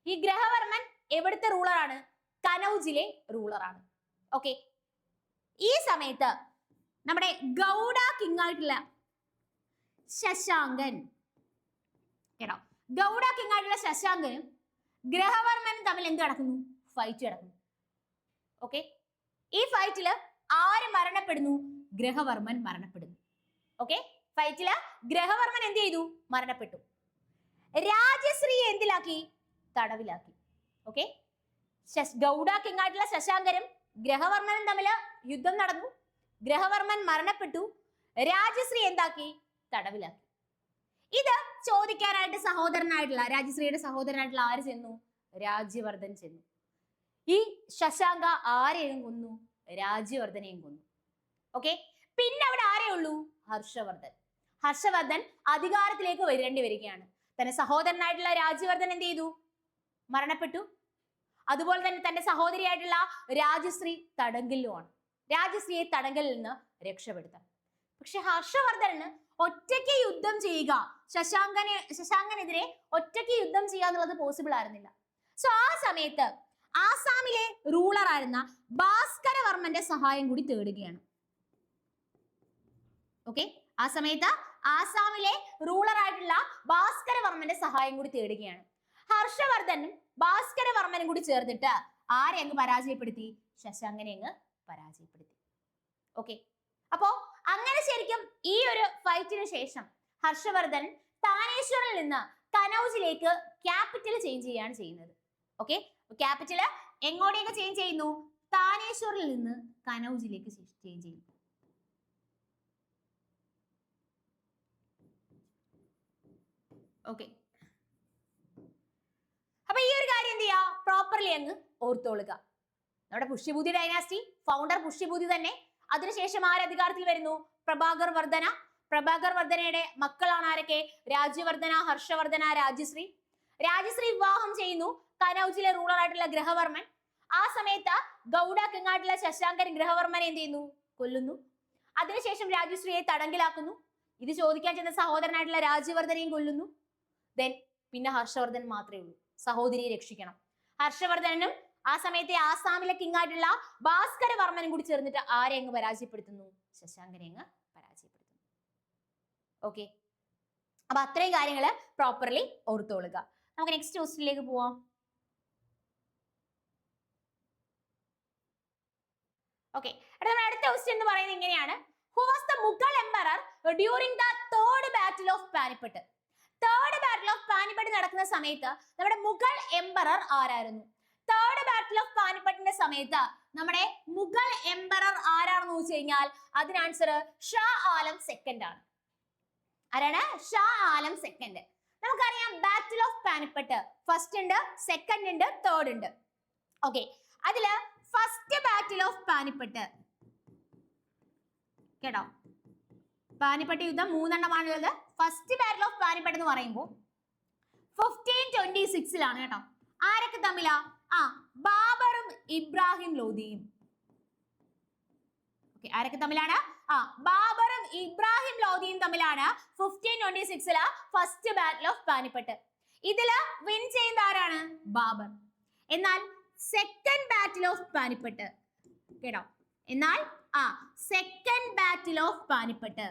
Speaker 1: ഈ ഗ്രഹവർമ്മൻ എവിടുത്തെ റൂളറാണ്? കനൗജിലെ റൂളറാണ്. ഓക്കെ, ഈ സമയത്ത് നമ്മുടെ ഗൗഡ കിങ് ആയിട്ടുള്ള ശശാങ്കൻ, കേട്ടോ, ഗൗഡ കിങ് ആയിട്ടുള്ള ശശാങ്കനും ഗ്രഹവർമ്മനും തമ്മിൽ എന്ത് നടക്കുന്നു? ഫൈറ്റ് നടക്കുന്നു. ഓക്കെ, ഈ ഫൈറ്റില് ആര് മരണപ്പെടുന്നു? ഗ്രഹവർമ്മൻ മരണപ്പെടുന്നു. ഓക്കെ, ഫൈറ്റില് ഗ്രഹവർമ്മൻ എന്ത് ചെയ്തു? മരണപ്പെട്ടു. രാജശ്രീ എന്തിലാക്കി? തടവിലാക്കി. ഓക്കെ, ഗൗഡ കിങ് ആയിട്ടുള്ള ശശാങ്കനും ഗ്രഹവർമ്മനും തമ്മിൽ യുദ്ധം നടന്നു. ഗ്രഹവർമ്മൻ മരണപ്പെട്ടു. രാജശ്രീ എന്താക്കി? തടവിലാക്കി. ഇത് ചോദിക്കാനായിട്ട് സഹോദരനായിട്ടുള്ള രാജശ്രീയുടെ സഹോദരനായിട്ടുള്ള ആര് ചെന്നു? രാജ്യവർദ്ധൻ ചെന്നു. ഈ ശശാങ്ക ആരെയും കൊന്നു? രാജ്യവർദ്ധനെയും കൊന്നു. ഓക്കെ, പിന്നെ അവിടെ ആരേ ഉള്ളൂ? ഹർഷവർദ്ധൻ. ഹർഷവർദ്ധൻ അധികാരത്തിലേക്ക് വരികയാണ്. തന്റെ സഹോദരനായിട്ടുള്ള രാജ്യവർദ്ധൻ എന്ത് ചെയ്തു? മരണപ്പെട്ടു. അതുപോലെ തന്നെ തന്റെ സഹോദരിയായിട്ടുള്ള രാജശ്രീ തടങ്കലിലുമാണ്. രാജശ്രീയെ തടങ്കലിൽ നിന്ന് രക്ഷപ്പെടുത്താം. പക്ഷെ ഹർഷവർദ്ധന് ഒറ്റയ്ക്ക് യുദ്ധം ചെയ്യുക, ശശാങ്കനെതിരെ ഒറ്റയ്ക്ക് യുദ്ധം ചെയ്യുക എന്നുള്ളത് പോസിബിൾ ആയിരുന്നില്ല. സോ ആ സമയത്ത് ആസാമിലെ റൂളർ ആയിരുന്ന ഭാസ്കരവർമ്മന്റെ സഹായം കൂടി തേടുകയാണ്. ഓക്കെ, ആ സമയത്ത് ആസാമിലെ റൂളർ ആയിട്ടുള്ള ഭാസ്കരവർമ്മന്റെ സഹായം കൂടി തേടുകയാണ്. ഹർഷവർദ്ധനും ഭാസ്കരവർമ്മനും കൂടി ചേർന്നിട്ട് ആരെ അങ്ങ് പരാജയപ്പെടുത്തി? ശശാങ്കനെ അങ്ങ് പരാജയപ്പെടുത്തി. ഓക്കെ, അപ്പോ അങ്ങനെ ശരിക്കും ഈ ഒരു ഫൈറ്റിന് ശേഷം ഹർഷവർദ്ധൻ താനേശ്വറിൽ നിന്ന് കനൌജിലേക്ക് ക്യാപിറ്റൽ ചേഞ്ച് ചെയ്യാണ് ചെയ്യുന്നത്. ഓക്കെ, ക്യാപിറ്റൽ എങ്ങോട്ടേക്ക് ചേഞ്ച് ചെയ്യുന്നു? താനേശ്വറിൽ നിന്ന് കനൌജിലേക്ക് ചേഞ്ച് ചെയ്യുന്നു. ഓക്കെ, അപ്പൊ ഈ ഒരു കാര്യം എന്ത് ചെയ്യാ? പ്രോപ്പർലി അങ്ങ് ഓർത്തോളുക. നമ്മുടെ പുഷ്യഭൂതി ഡൈനാസ്റ്റി ഫൗണ്ടർ പുഷ്യഭൂതി തന്നെ. അതിനുശേഷം ആര് അധികാരത്തിൽ വരുന്നു? പ്രഭാകർ വർദ്ധന. പ്രഭാകർ വർദ്ധനയുടെ മക്കളാണ് ആരൊക്കെ? രാജ്യവർദ്ധന, ഹർഷവർദ്ധന, രാജശ്രീ. രാജശ്രീ വിവാഹം ചെയ്യുന്നു കനൌജിലെ റൂളർ ആയിട്ടുള്ള ഗ്രഹവർമ്മൻ. ആ സമയത്ത് ഗൗഡ കിങ്ങായിട്ടുള്ള ശശാങ്കൻ ഗ്രഹവർമ്മനെ എന്ത് ചെയ്യുന്നു? കൊല്ലുന്നു. അതിനുശേഷം രാജശ്രീയെ തടങ്കിലാക്കുന്നു. ഇത് ചോദിക്കാൻ ചെന്ന സഹോദരനായിട്ടുള്ള രാജ്യവർദ്ധനെയും കൊല്ലുന്നു. ദെൻ പിന്നെ ഹർഷവർദ്ധൻ മാത്രമേ ഉള്ളൂ. സഹോദരിയെ രക്ഷിക്കണം. ഹർഷവർദ്ധനും ആ സമയത്തെ ആസാമിലെ കിങ്ങായിട്ടുള്ള ഭാസ്കര വർമ്മനും കൂടി ചേർന്നിട്ട് ആരെ അങ്ങ് പരാജയപ്പെടുത്തുന്നു? ശശാങ്കനെ അങ്ങ് പരാജയപ്പെടുത്തുന്നു. ഓക്കെ, അപ്പൊ അത്രയും കാര്യങ്ങള് പ്രോപ്പർലി ഓർത്തോളുക. നമുക്ക് നെക്സ്റ്റ് ക്വസ്റ്റ്യനിലേക്ക് പോവാം. ഓക്കെ, അടുത്ത ക്വസ്റ്റ്യൻ എന്ന് പറയുന്നത് ഇങ്ങനെയാണ്. Who was the Mughal emperor during the third battle of Panipat? Third battle of Panipat നടക്കുന്ന സമയത്ത് നമ്മുടെ മുഗൾ എംപറർ ആരായിരുന്നു? തേർഡ് ബാറ്റിൽ ഓഫ് പാനിപ്പട്ടിന്റെ സമയത്ത് നമ്മുടെ മുഗൾ എംപറർ ആരാണെന്ന് ചോദിച്ചു കഴിഞ്ഞാൽ അതിന് ആൻസർ ഷാ ആലം സെക്കൻഡ് ആണ്. ആരാണ്? ഷാ ആലം സെക്കൻഡ്. നമുക്കറിയാം ബാറ്റിൽ ഓഫ് പാനിപ്പട്ട് ഫസ്റ്റ് ഉണ്ട്, സെക്കൻഡ് ഉണ്ട്, തേർഡ് ഉണ്ട്. ഓക്കെ, അതില് ഫസ്റ്റ് ബാറ്റിൽ ഓഫ് പാനിപ്പട്ട് കേട്ടോ, പാനിപ്പട്ട് യുദ്ധം 3 എണ്ണമാണുള്ളത്. ഫസ്റ്റ് ബാറ്റിൽ ഓഫ് പാനിപ്പട്ട് എന്ന് പറയുമ്പോൾ 1526 കേട്ടോ. ആരൊക്കെ തമ്മിലാ? ബാബറും ഇബ്രാഹിം ലോധിയും. ഓക്കെ, ആരൊക്കെ തമ്മിലാണ്? ബാബറും ഇബ്രാഹിം ലോധിയും തമ്മിലാണ് 1526 ഫസ്റ്റ് ബാറ്റിൽ ഓഫ് പാനിപ്പട്ട്. ഇതില് വിൻ ചെയ്യുന്ന ആരാണ്? ബാബർ. എന്നാൽ സെക്കൻഡ് ബാറ്റിൽ ഓഫ് പാനിപ്പട്ട് കേട്ടോ, എന്നാൽ സെക്കൻഡ് ബാറ്റിൽ ഓഫ് പാനിപ്പട്ട്,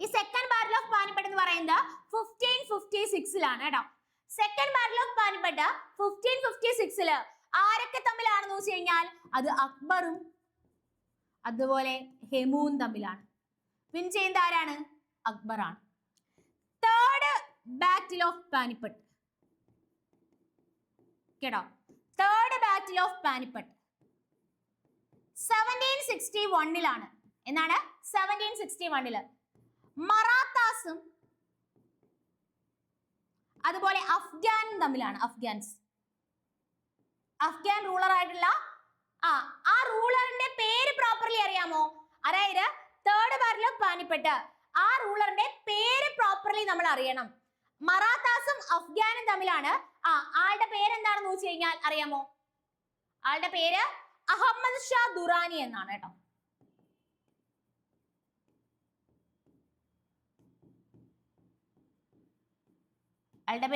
Speaker 1: ഈ സെക്കൻഡ് ബാറ്റിൽ ഓഫ് പാനിപ്പട്ട് എന്ന് പറയുന്നത് 1556 കേട്ടോ. സെക്കൻഡ് ബാറ്റിൽ ഓഫ് പാനിപ്പട്ട് 1556 ആരൊക്കെ തമ്മിലാണെന്ന് വെച്ച് കഴിഞ്ഞാൽ അത് അക്ബറും അതുപോലെ ഹെമുവും തമ്മിലാണ്. വിൻ ചെയ്യുന്നത് ആരാണ്? അക്ബർ ആണ്. തേർഡ് ബാറ്റിൽ ഓഫ് പാനിപ്പട്ട് കേട്ടോ, തേർഡ് ബാറ്റിൽ ഓഫ് പാനിപ്പട്ട് 1761 എന്നാണ്. 1761 മറാത്താസും അതുപോലെ അഫ്ഗാനും തമ്മിലാണ്. അഫ്ഗാൻ റൂളർ ആയിട്ടുള്ള ആ റൂളറിന്റെ പേര് പ്രോപ്പർലി അറിയാമോ? അതായത് തേർഡ് ബാറ്റിൽ ഓഫ് പാനിപ്പട്ട് ആ റൂളറിന്റെ പേര് പ്രോപ്പർലി നമ്മൾ അറിയണം. മറാത്താസും അഫ്ഗാനും തമ്മിലാണ്. ആളുടെ പേര് എന്താണെന്ന് ചോദിച്ചു കഴിഞ്ഞാൽ അറിയാമോ? ആളുടെ പേര് അഹമ്മദ് ഷാ ദുറാനി എന്നാണ് കേട്ടോ. ആളുടെ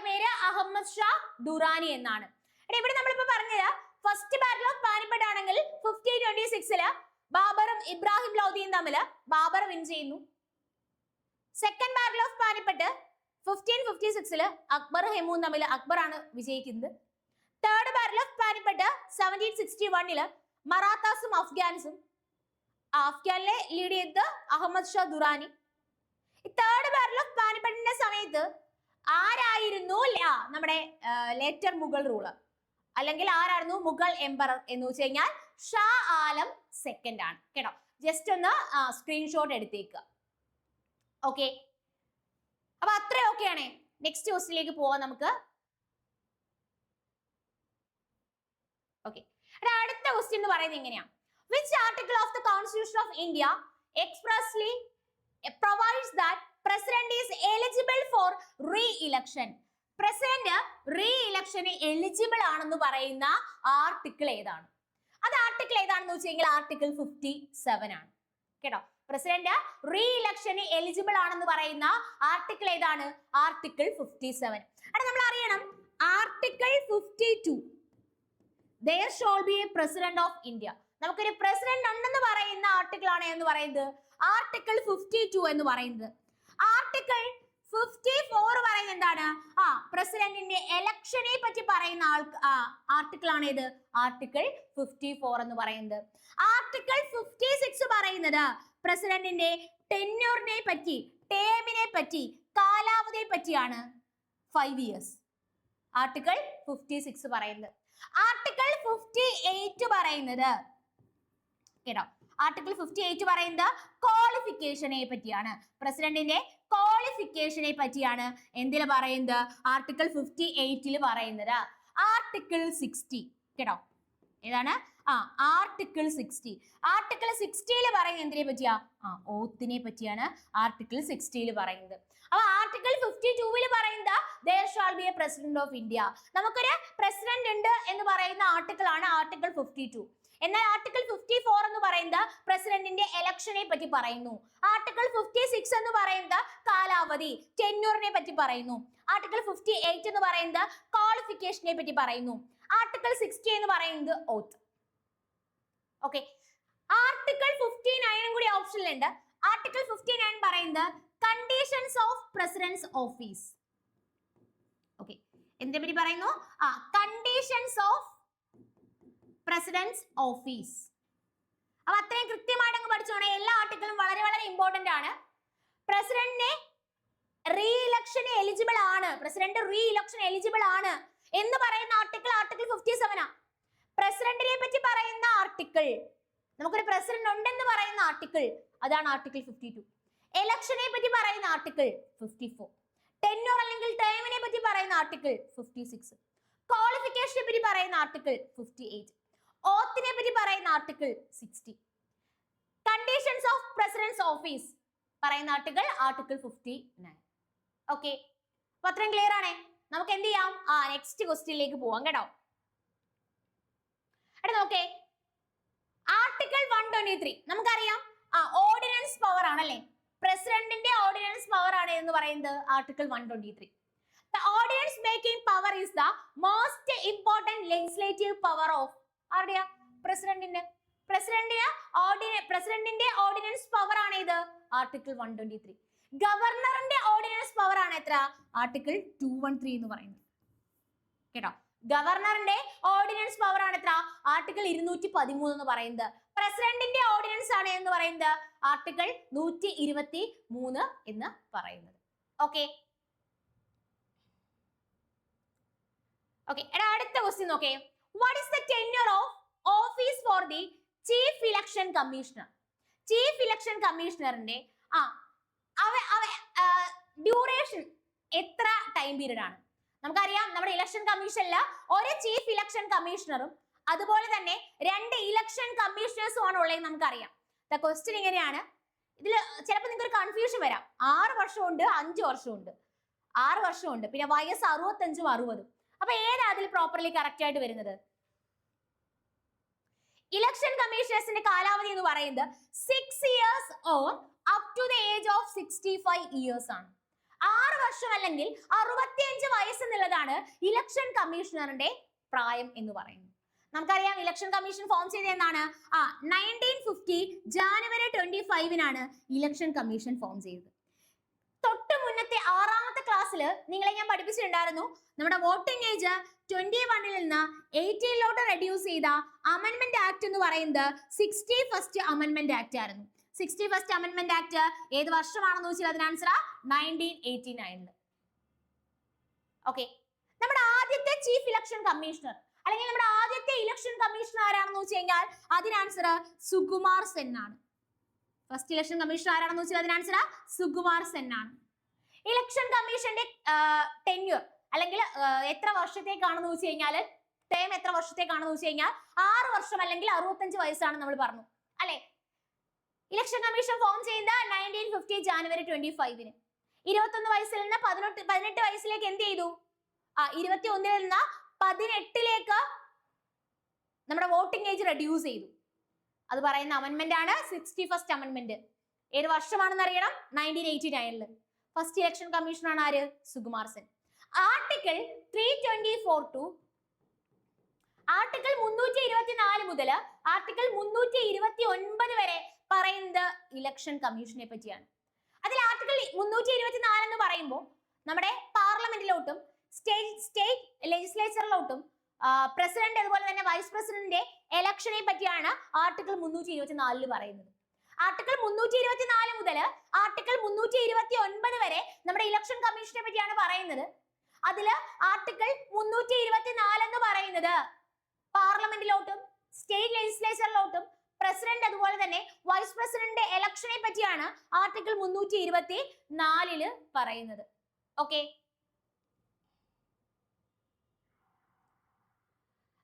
Speaker 1: പേര് അഹമ്മദ് ഷാ ദുറാനി എന്നാണ്. ഇവിടെ നമ്മളിപ്പോ പറഞ്ഞത് ഫസ്റ്റ് ബാറ്റിൽ ഓഫ് പാനിപ്പട്ട് ആണെങ്കിൽ 1526 ബാബറും ഇബ്രാഹിം ലോധിയും തമ്മില് ബാബർ വിൻ ചെയ്യുന്നു. Second battle of Panipat 1556 Akbar ഹെമുവും തമ്മിൽ അക്ബർ ആണ് വിജയിക്കുന്നത്. തേർഡ് ബാറ്റിൽ ഓഫ് പാനിപ്പട്ട് 1761 മറാത്താസും അഫ്ഗാൻസും, അഫ്ഗാനിലെ ലീഡ് ചെയ്തത് Ahmad Shah Durrani. Third battle of പാനിപ്പട്ടിന്റെ സമയത്ത് ആരായിരുന്നു നമ്മുടെ ലേറ്റർ മുഗൾ റൂളർ, അല്ലെങ്കിൽ ആരായിരുന്നു മുഗൾ എംപറർ എന്ന് വെച്ച് കഴിഞ്ഞാൽ ഷാ ആലം സെക്കൻഡ് ആണ് കേട്ടോ. ജസ്റ്റ് ഒന്ന് സ്ക്രീൻഷോട്ട് എടുത്തേക്കുക. ഓക്കെ, അപ്പൊ അത്രയും ഓക്കെ ആണേ. നെക്സ്റ്റ് ക്വസ്റ്റിലേക്ക് പോവാം നമുക്ക്. ഓക്കെ, അടുത്ത ക്വസ്റ്റ്യൻ എന്ന് പറയുന്നത് എങ്ങനെയാ? Which article of the constitution of India expressly provides that president is eligible for re-election? President റീഇലക്ഷന് എലിജിബിൾ ആണെന്ന് പറയുന്ന ആർട്ടിക്കിൾ ഏതാണ്? അത് ആർട്ടിക്കിൾ ഏതാണെന്ന് വെച്ച് കഴിഞ്ഞാൽ ആർട്ടിക്കിൾ 57 ആണ് കേട്ടോ. പ്രസിഡന്റ് റീഇലക്ഷന് എലിജിബിൾ ആണെന്ന് പറയുന്ന ആർട്ടിക്കിൾ ഏതാണ്? ആർട്ടിക്കിൾ 57. അവിടെ നമ്മൾ അറിയണം article 52 there shall be a president of India. നമുക്കൊരു പ്രസിഡന്റ് ഉണ്ടെന്ന് പറയുന്ന ആർട്ടിക്കിൾ ആണ് എന്ന് പറയുന്നത് ആർട്ടിക്കിൾ 52 എന്ന് പറയുന്നത്. ആർട്ടിക്കിൾ 54 പറയുന്നത് എന്താണ്? പ്രസിഡന്റിന്റെ ഇലക്ഷനെ പറ്റി പറയുന്ന ആർട്ടിക്കിൾ ആണ് ഇത്, ആർട്ടിക്കിൾ 54 എന്ന് പറയുന്നത്. ആർട്ടിക്കിൾ 56 പറയുന്നത് പ്രസിഡന്റിന്റെ ടെന്യൂറിനെ പറ്റി, ടേമിനെ പറ്റി, കാലാവധിയെ പറ്റിയാണ്, 5 years. ആർട്ടിക്കിൾ 56 പറയുന്നത്. ആർട്ടിക്കിൾ 58 പറയുന്നത് കേട്ടോ, ആർട്ടിക്കിൾ 58 പറയുന്നത് ക്വാളിഫിക്കേഷനെ പറ്റിയാണ്, പ്രസിഡന്റിന്റെ ക്വാളിഫിക്കേഷനെ പറ്റിയാണ് എന്തിൽ പറയുന്നത്, ആർട്ടിക്കിൾ 58 പറയുന്നത്. ആർട്ടിക്കിൾ 60 കേട്ടോ, ഏതാണ്? ആർട്ടിക്കിൾ 60. ആർട്ടിക്കിൾ 60 പറയുന്നത് എന്തിനെ പറ്റിയാ? ഓത്തിനെ പറ്റിയാണ് ആർട്ടിക്കിൾ 60 പറയുന്നത്. അപ്പൊ ആർട്ടിക്കിൾ 52 പറയുന്നത് there shall be a president of India. നമുക്കൊരു പ്രസിഡന്റ് ഉണ്ട് എന്ന് പറയുന്ന ആർട്ടിക്കിൾ ആണ് ആർട്ടിക്കിൾ 52. എന്നാൽ ആർട്ടിക്കിൾ 54 എന്ന് പറയുന്നത് പ്രസിഡന്റിന്റെ ഇലക്ഷനെ പറ്റി പറയുന്നു. ആർട്ടിക്കിൾ 56 എന്ന് പറയുന്നത് കാലാവധി, ടെന്യൂറിനെ പറ്റി പറയുന്നു. ആർട്ടിക്കിൾ 58 എന്ന് പറയുന്നത് ക്വാളിഫിക്കേഷനെ പറ്റി പറയുന്നു. ആർട്ടിക്കിൾ 60 എന്ന് പറയുന്നത് ഓത്ത്. ഓക്കെ, ആർട്ടിക്കിൾ 59 കൂടി ഓപ്ഷനിലുണ്ട്. ആർട്ടിക്കിൾ 59 പറയുന്നത് conditions of president's office. Okay, എന്തിനെ പറ്റി പറയുന്നു? Conditions of president's office. അപ്പൊ അത്രയും കൃത്യമായിട്ട് അങ്ങ് പഠിച്ചോണേ. എല്ലാ ആർട്ടിക്കിളും വളരെ വളരെ ഇമ്പോർട്ടന്റ് ആണ്. പ്രസിഡന്റിനെ റീ ഇലക്ഷന് എലിജിബിൾ ആണ്, പ്രസിഡന്റ് റീ ഇലക്ഷൻ എലിജിബിൾ ആണ് എന്ന് പറയുന്ന ആർട്ടിക്കിൾ ആർട്ടിക്കിൾ 57 ആണ്. പ്രസിഡന്റിനെ പറ്റി പറയുന്ന ആർട്ടിക്കിൾ, നമുക്കൊരു പ്രസിഡന്റ് ഉണ്ടെന്ന് പറയുന്ന ആർട്ടിക്കിൾ, അതാണ് ആർട്ടിക്കിൾ 52. ഇലക്ഷനെ പറ്റി പറയുന്ന ആർട്ടിക്കിൾ 54. ടെന്യൂർ അല്ലെങ്കിൽ ടൈമിനെ പറ്റി പറയുന്ന ആർട്ടിക്കിൾ 56. ക്വാളിഫിക്കേഷനെ പറ്റി പറയുന്ന ആർട്ടിക്കിൾ 58. ഓത്തിനെ പറ്റി പറയുന്ന article 60. Conditions of president's office പറയുന്ന ആർട്ടിക്കിൾ ആർട്ടിക്കിൾ 59. ഓക്കെ, അപ്പൊ അത്രയും ക്ലിയർ ആണേ. നമുക്ക് എന്ത് ചെയ്യാം? നെക്സ്റ്റ് ക്വസ്റ്റ്യനിലേക്ക് പോവാം കേട്ടോ. നോക്കേ, ആർട്ടിക്കിൾ 123 നമുക്കറിയാം ഓർഡിനൻസ് പവർ ആണല്ലേ, പ്രസിഡന്റിന്റെ ഓർഡിനൻസ് പവർ ആണ് എന്ന് പറയുന്നത് article 123. The ordinance making power is the most important legislative power of ആരുടെയാ? പ്രസിഡന്റിന്റെ. പ്രസിഡന്റിന്റെ ഓർഡിനൻസ് പവർ ആണ് ഇത് ആർട്ടിക്കിൾ 123. ഗവർണറിന്റെ ഓർഡിനൻസ് പവർ ആണ് എത്ര? ആർട്ടിക്കിൾ 213 എന്ന് പറയുന്നത് കേട്ടോ. ഗവർണറിന്റെ ഓർഡിനൻസ് പവർ ആണ് എത്ര? ആർട്ടിക്കിൾ 213 എന്ന് പറയുന്നത്. പ്രസിഡന്റിന്റെ ഓർഡിനൻസ് ആണ് എന്ന് പറയുന്നത് ആർട്ടിക്കിൾ 123 എന്ന് പറയുന്നത്. ഓക്കെ, അടുത്ത ക്വസ്റ്റ്യൻ നോക്കേ. What is the tenure of office for the chief election commissioner? Chief election കമ്മീഷണറിന്റെ ഡ്യൂറേഷൻ എത്ര ടൈം പീരീഡ് ആണ്? നമുക്കറിയാം നമ്മുടെ ഇലക്ഷൻ കമ്മീഷനിൽ ഒരു ചീഫ് ഇലക്ഷൻ കമ്മീഷണറും അതുപോലെ തന്നെ 2 ഇലക്ഷൻ കമ്മീഷണേഴ്സും ആണ് ഉള്ളത് നമുക്കറിയാം. ദ ക്വസ്റ്റ്യൻ ഇങ്ങനെയാണ്. ഇതിൽ ചിലപ്പോൾ നിങ്ങൾക്ക് ഒരു കൺഫ്യൂഷൻ വരാം. 6 വർഷമുണ്ട്, 5 വർഷമുണ്ട്, 6 വർഷമുണ്ട്, പിന്നെ വയസ്സ് 65ഉം 60ഉം. അപ്പൊ ഏതാ അതിൽ പ്രോപ്പർലി കറക്റ്റ് ആയിട്ട് വരുന്നത്? ഇലക്ഷൻ കമ്മീഷണേഴ്സിന്റെ കാലാവധി എന്ന് പറയുന്നത് 6 years or up to the age of 65 years ആണ്. 6 വർഷം അല്ലെങ്കിൽ 65 വയസ്സ് എന്നുള്ളതാണ് ഇലക്ഷൻ കമ്മീഷണറിന്റെ പ്രായം എന്ന് പറയുന്നത്. നമുക്കറിയാം ഇലക്ഷൻ കമ്മീഷൻ ഫോം ചെയ്ത എന്നാണ് 1950 ജാനുവരി 25 ഇലക്ഷൻ കമ്മീഷൻ ഫോം ചെയ്തത്. തൊട്ട് മുന്നത്തെ 6ാമത്തെ ക്ലാസ്സിൽ നിങ്ങളെ ഞാൻ പഠിപ്പിച്ചിട്ടുണ്ടായിരുന്നു നമ്മുടെ വോട്ടിംഗ് ഏജ് 21 നിന്ന് 18 റെഡ്യൂസ് ചെയ്ത അമെൻമെന്റ് ആക്ട് എന്ന് പറയുന്നത് 61st അമെൻമെന്റ് ആക്ട് ആയിരുന്നു. 61st അമെൻമെന്റ് ആക്ട് ഏത് വർഷമാണെന്ന് വെച്ചാൽ അതിന് ആൻസർ 1989. ഓക്കെ, നമ്മുടെ ആദ്യത്തെ ചീഫ് ഇലക്ഷൻ കമ്മീഷണർ അല്ലെങ്കിൽ നമ്മുടെ ആദ്യത്തെ ഇലക്ഷൻ കമ്മീഷണർ ആരാണെന്ന് വെച്ച് കഴിഞ്ഞാൽ അതിന് ആൻസർ സുകുമാർ സെൻ ആണ്. ഫസ്റ്റ് ഇലക്ഷൻ കമ്മീഷണർ ആരാണെന്ന് വെച്ചാൽ അതിന് ആൻസർ സുകുമാർ സെൻ ആണ്. ഇലക്ഷൻ കമ്മീഷന്റെ ടെന്യൂർ അല്ലെങ്കിൽ എത്ര വർഷത്തേക്കാണെന്ന് വെച്ച് കഴിഞ്ഞാൽ ടേം എത്ര വർഷത്തേക്കാണെന്ന് വെച്ച് കഴിഞ്ഞാൽ 6 വർഷം അല്ലെങ്കിൽ 65 വയസ്സാണ് നമ്മൾ പറഞ്ഞു അല്ലെ. ഇലക്ഷൻ കമ്മീഷൻ ഫോം ചെയ്ത 1950 ജാനുവരി 25. 21 വയസ്സിൽ നിന്ന് 18 വയസ്സിലേക്ക് എന്ത് ചെയ്തു? 21 നിന്ന് 18 നമ്മുടെ വോട്ടിംഗ് ഏജ് റെഡ്യൂസ് ചെയ്തു. അത് പറയുന്ന അമെൻമെന്റ് ആണ് 61st അമെൻമെന്റ്. ഏത് വർഷമാണെന്ന് അറിയണം? 1989. ഫസ്റ്റ് ഇലക്ഷൻ കമ്മീഷണർ ആണ് ആര്? Sukumar Sen. Article 324 to article 324 മുതൽ ആർട്ടിക്കിൾ 329 വരെ പറയുന്നത് ഇലക്ഷൻ കമ്മീഷനെ പറ്റിയാണ്. അതിൽ ആർട്ടിക്കിൾ 324 എന്ന് പറയുമ്പോൾ നമ്മുടെ പാർലമെന്റിലോട്ടും സ്റ്റേറ്റ് ലെജിസ്ലേച്ചറിലോട്ടും പ്രസിഡന്റ് അതുപോലെ തന്നെ വൈസ് പ്രസിഡന്റിന്റെ ഇലക്ഷനെ പറ്റിയാണ് ആർട്ടിക്കിൾ 324 പറയുന്നത്. ആർട്ടിക്കിൾ 324 മുതൽ ആർട്ടിക്കിൾ 329 വരെ നമ്മുടെ ഇലക്ഷൻ കമ്മീഷനെ പറ്റിയാണ് പറയുന്നത്. അതില് ആർട്ടിക്കിൾ 324 എന്ന് പറയുന്നത് പാർലമെന്റിലോട്ടും സ്റ്റേറ്റ് ലെജിസ്ലേച്ചറിലോട്ടും പ്രസിഡന്റ് അതുപോലെ തന്നെ വൈസ് പ്രസിഡന്റിന്റെ ഇലക്ഷനെ പറ്റിയാണ് ആർട്ടിക്കിൾ 324 പറയുന്നത്. ഓക്കെ,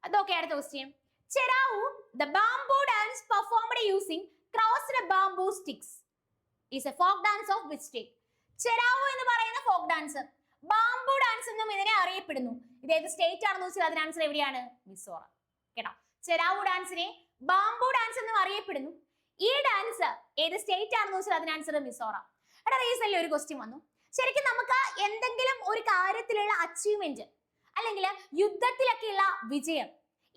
Speaker 1: അതൊക്കെ അടുത്ത question. ചെറാവു the bamboo dance performed using crossed bamboo sticks is a folk dance of which state? ചെറാവു എന്ന് പറയുന്ന ഫോക്ക് ഡാൻസ് ബാംബു ഡാൻസ് എന്നും ഇതിനെ അറിയപ്പെടുന്നു. ഇത് ഏത് സ്റ്റേറ്റ് ആണെന്ന് വെച്ചാൽ അതിന് ആൻസർ എവിടെയാണ്? മിസോറാം. കേട്ടോ, ചെറാവു ഡാൻസിനെ ബാംബു ഡാൻസ് എന്നും അറിയപ്പെടുന്നു. ഈ ഡാൻസ് ഏത് സ്റ്റേറ്റ് ആണെന്ന് വെച്ചാൽ അതിന് ആൻസർ മിസോറാം. എടാ, റീസെന്റ് ഒരു ക്വസ്റ്റ്യൻ വന്നു. ശരിക്കും നമുക്ക് എന്തെങ്കിലും ഒരു കാര്യത്തിലുള്ള അച്ചീവ്മെന്റ് അല്ലെങ്കിൽ യുദ്ധത്തിലൊക്കെയുള്ള വിജയം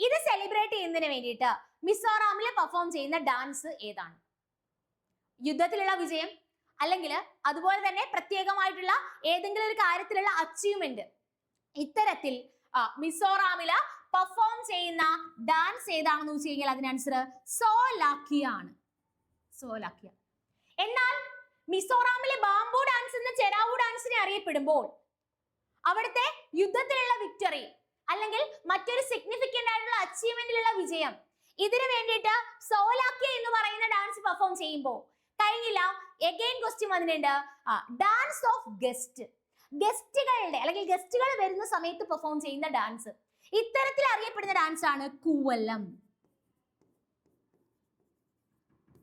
Speaker 1: ഇത് സെലിബ്രേറ്റ് ചെയ്യുന്നതിന് വേണ്ടിയിട്ട് മിസോറാമിൽ പെർഫോം ചെയ്യുന്ന ഡാൻസ് ഏതാണ്? യുദ്ധത്തിലുള്ള വിജയം അല്ലെങ്കിൽ അതുപോലെ തന്നെ പ്രത്യേകമായിട്ടുള്ള ഏതെങ്കിലും ഒരു കാര്യത്തിലുള്ള അച്ചീവ്മെന്റ്, ഇത്തരത്തിൽ മിസോറാമില് പെർഫോം ചെയ്യുന്ന ഡാൻസ് ഏതാണെന്ന് വെച്ച് കഴിഞ്ഞാൽ അതിന് ആൻസർ സോലാക്കിയ ആണ്. സോലാക്കിയ. എന്നാൽ മിസോറാമിലെ ബാംബു ഡാൻസ് എന്ന ചെറാവു ഡാൻസിനെ അറിയപ്പെടുമ്പോൾ അവിടുത്തെ യുദ്ധത്തിലുള്ള വിക്ടറി അല്ലെങ്കിൽ മറ്റൊരു സിഗ്നിഫിക്കന്റ് ആയിട്ടുള്ള അച്ചീവ്മെന്റിലുള്ള വിജയം, ഇതിനു വേണ്ടിയിട്ട് സോലാക്കിയ എന്ന് പറയുന്ന ഡാൻസ് പെർഫോം ചെയ്യുമ്പോൾ കഴിഞ്ഞില്ല. എഗെയിൻ ക്വസ്റ്റ്യൻ വന്നിട്ടുണ്ട്, ഡാൻസ് ഓഫ് ഗസ്റ്റ്, ഗസ്റ്റുകളുടെ അല്ലെങ്കിൽ ഗസ്റ്റുകൾ വരുന്ന സമയത്ത് പെർഫോം ചെയ്യുന്ന ഡാൻസ്, ഇത്തരത്തിൽ അറിയപ്പെടുന്ന ഡാൻസ് ആണ് കൂവല്ലം.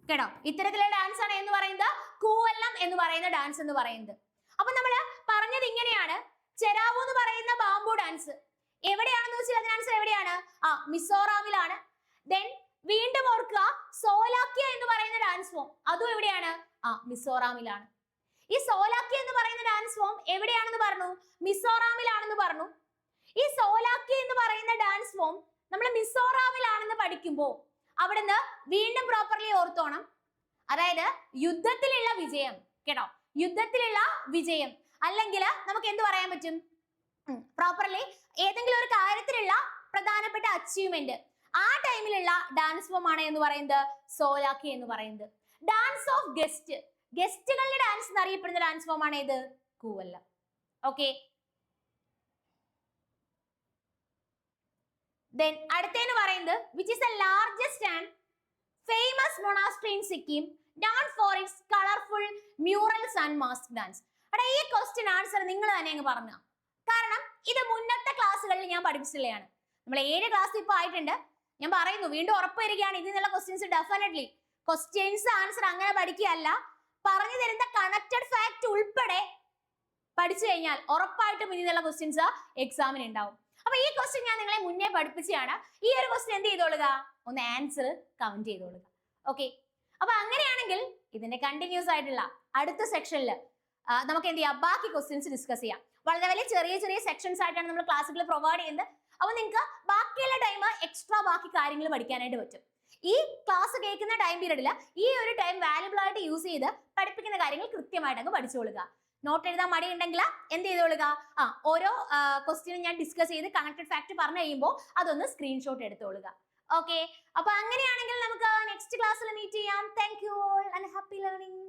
Speaker 1: കേട്ടോ, ഇത്തരത്തിലുള്ള ഡാൻസ് ആണ് എന്ന് പറയുന്നത് കൂവല്ലം എന്ന് പറയുന്ന ഡാൻസ് എന്ന് പറയുന്നത്. അപ്പൊ നമ്മൾ പറഞ്ഞത് ഇങ്ങനെയാണ്, ചെറാവു എന്ന് പറയുന്ന ബാംബു ഡാൻസ് എവിടെയാണെന്ന് വെച്ചാൽ അതിന് ആൻസർ എവിടെയാണ്? മിസോറാമിലാണ്. ദെൻ വീണ്ടും ഓർക്കുക, സോലാക്കിയ എന്ന് പറയുന്ന ഡാൻസ് ഫോം അതും എവിടെയാണ്? മിസോറാമിലാണ്. ഈ സോലാക്കിയ എന്ന് പറയുന്ന ഡാൻസ് ഫോം എവിടെയാണെന്ന് പറഞ്ഞു? മിസോറാമിലാണെന്ന് പറഞ്ഞു. ഈ സോലാക്കിയ എന്ന് പറയുന്ന ഡാൻസ് ഫോം നമ്മൾ മിസോറാമിലാണെന്ന് പഠിക്കുമ്പോൾ അവിടുന്ന് വീണ്ടും പ്രോപ്പർലി ഓർത്തോണം, അതായത് യുദ്ധത്തിലുള്ള വിജയം. കേട്ടോ, യുദ്ധത്തിലുള്ള വിജയം അല്ലെങ്കിൽ നമുക്ക് എന്ത് പറയാൻ പറ്റും? പ്രോപ്പർലി ഏതെങ്കിലും ഒരു കാര്യത്തിലുള്ള പ്രധാനപ്പെട്ട അച്ചീവ്മെന്റ്, ആ ടൈമിലുള്ള ഡാൻസ് ഫോം ആണ് എന്ന് പറയുന്നത് സോലാക്കി എന്ന് പറയുന്നത്. ഡാൻസ് ഓഫ് ഗസ്റ്റ്, ഗസ്റ്റുകളുടെ ഡാൻസ് എന്നറിയപ്പെടുന്ന ഡാൻസ് ഫോം ആണ് ഏത്? കൂവല്ലം. ഓക്കെ, ദെൻ അടുത്തേന്ന് പറയുന്നത് which is the largest and famous monastery in Sikkim known for its colorful murals and mask dance. എടാ, ഈ ക്വസ്റ്റ്യൻ ആൻസർ നിങ്ങൾ തന്നെ അങ്ങ് പറഞ്ഞു, കാരണം ഇത് മുന്നത്തെ ക്ലാസ്സുകളിൽ ഞാൻ പഠിപ്പിച്ചിട്ടുള്ളതാണ്. നമ്മൾ 7 ക്ലാസ് ഇപ്പൊ ആയിട്ടുണ്ട്. ഞാൻ പറയുന്നു, വീണ്ടും ഉറപ്പ് വരികയാണ്, ഇതിനുള്ള ക്വസ്റ്റ്യൻസ് ഡെഫിനറ്റ്ലി ക്വസ്റ്റ്യൻസ് ആൻസർ അങ്ങനെ പഠിക്കുകയല്ല, പറഞ്ഞു തരുന്ന കണക്റ്റഡ് ഫാക്ട് ഉൾപ്പെടെ പഠിച്ചു കഴിഞ്ഞാൽ ഉറപ്പായിട്ടും ഇതിനുള്ള ക്വസ്റ്റ്യൻസ് എക്സാമിന് ഉണ്ടാവും. അപ്പൊ ഈ ക്വസ്റ്റ്യൻ ഞാൻ നിങ്ങളെ മുന്നേ പഠിപ്പിച്ചാണ്. ഈ ഒരു ക്വസ്റ്റ്യൻ എന്ത് ചെയ്തോളുക? ഒന്ന് ആൻസർ കമന്റ് ചെയ്തോളുക. ഓക്കെ, അപ്പൊ അങ്ങനെയാണെങ്കിൽ ഇതിന്റെ കണ്ടിന്യൂസ് ആയിട്ടുള്ള അടുത്ത സെക്ഷനിൽ നമുക്ക് എന്ത് ചെയ്യാം? ബാക്കി ക്വസ്റ്റ്യൻസ് ഡിസ്കസ് ചെയ്യാം. വളരെ വലിയ ചെറിയ ചെറിയ സെക്ഷൻസ് ആയിട്ടാണ് നമ്മൾ ക്ലാസ്സുകൾ പ്രൊവൈഡ് ചെയ്യുന്നത്. അപ്പൊ നിങ്ങൾക്ക് ബാക്കിയുള്ള ടൈം എക്സ്ട്രാ ബാക്കി കാര്യങ്ങൾ പഠിക്കാനായിട്ട് പറ്റും. ഈ ക്ലാസ് കേൾക്കുന്ന ടൈം പീരീഡിൽ ഈ ഒരു ടൈം വാല്യുബിൾ ആയിട്ട് യൂസ് ചെയ്ത് പഠിപ്പിക്കുന്ന കാര്യങ്ങൾ കൃത്യമായിട്ട് അങ്ങ് പഠിച്ചോളുക. നോട്ട് എഴുതാൻ മടി ഉണ്ടെങ്കിൽ എന്ത് ചെയ്തോളുക? ഓരോ ക്വസ്റ്റ്യനും ഞാൻ ഡിസ്കസ് ചെയ്ത് കണക്റ്റഡ് ഫാക്ട് പറഞ്ഞു കഴിയുമ്പോൾ അതൊന്ന് സ്ക്രീൻഷോട്ട് എടുത്തോളുക. ഓക്കെ, അപ്പൊ അങ്ങനെയാണെങ്കിൽ നമുക്ക് നെക്സ്റ്റ് ക്ലാസ്സിൽ മീറ്റ് ചെയ്യാം. Thank you all and happy learning.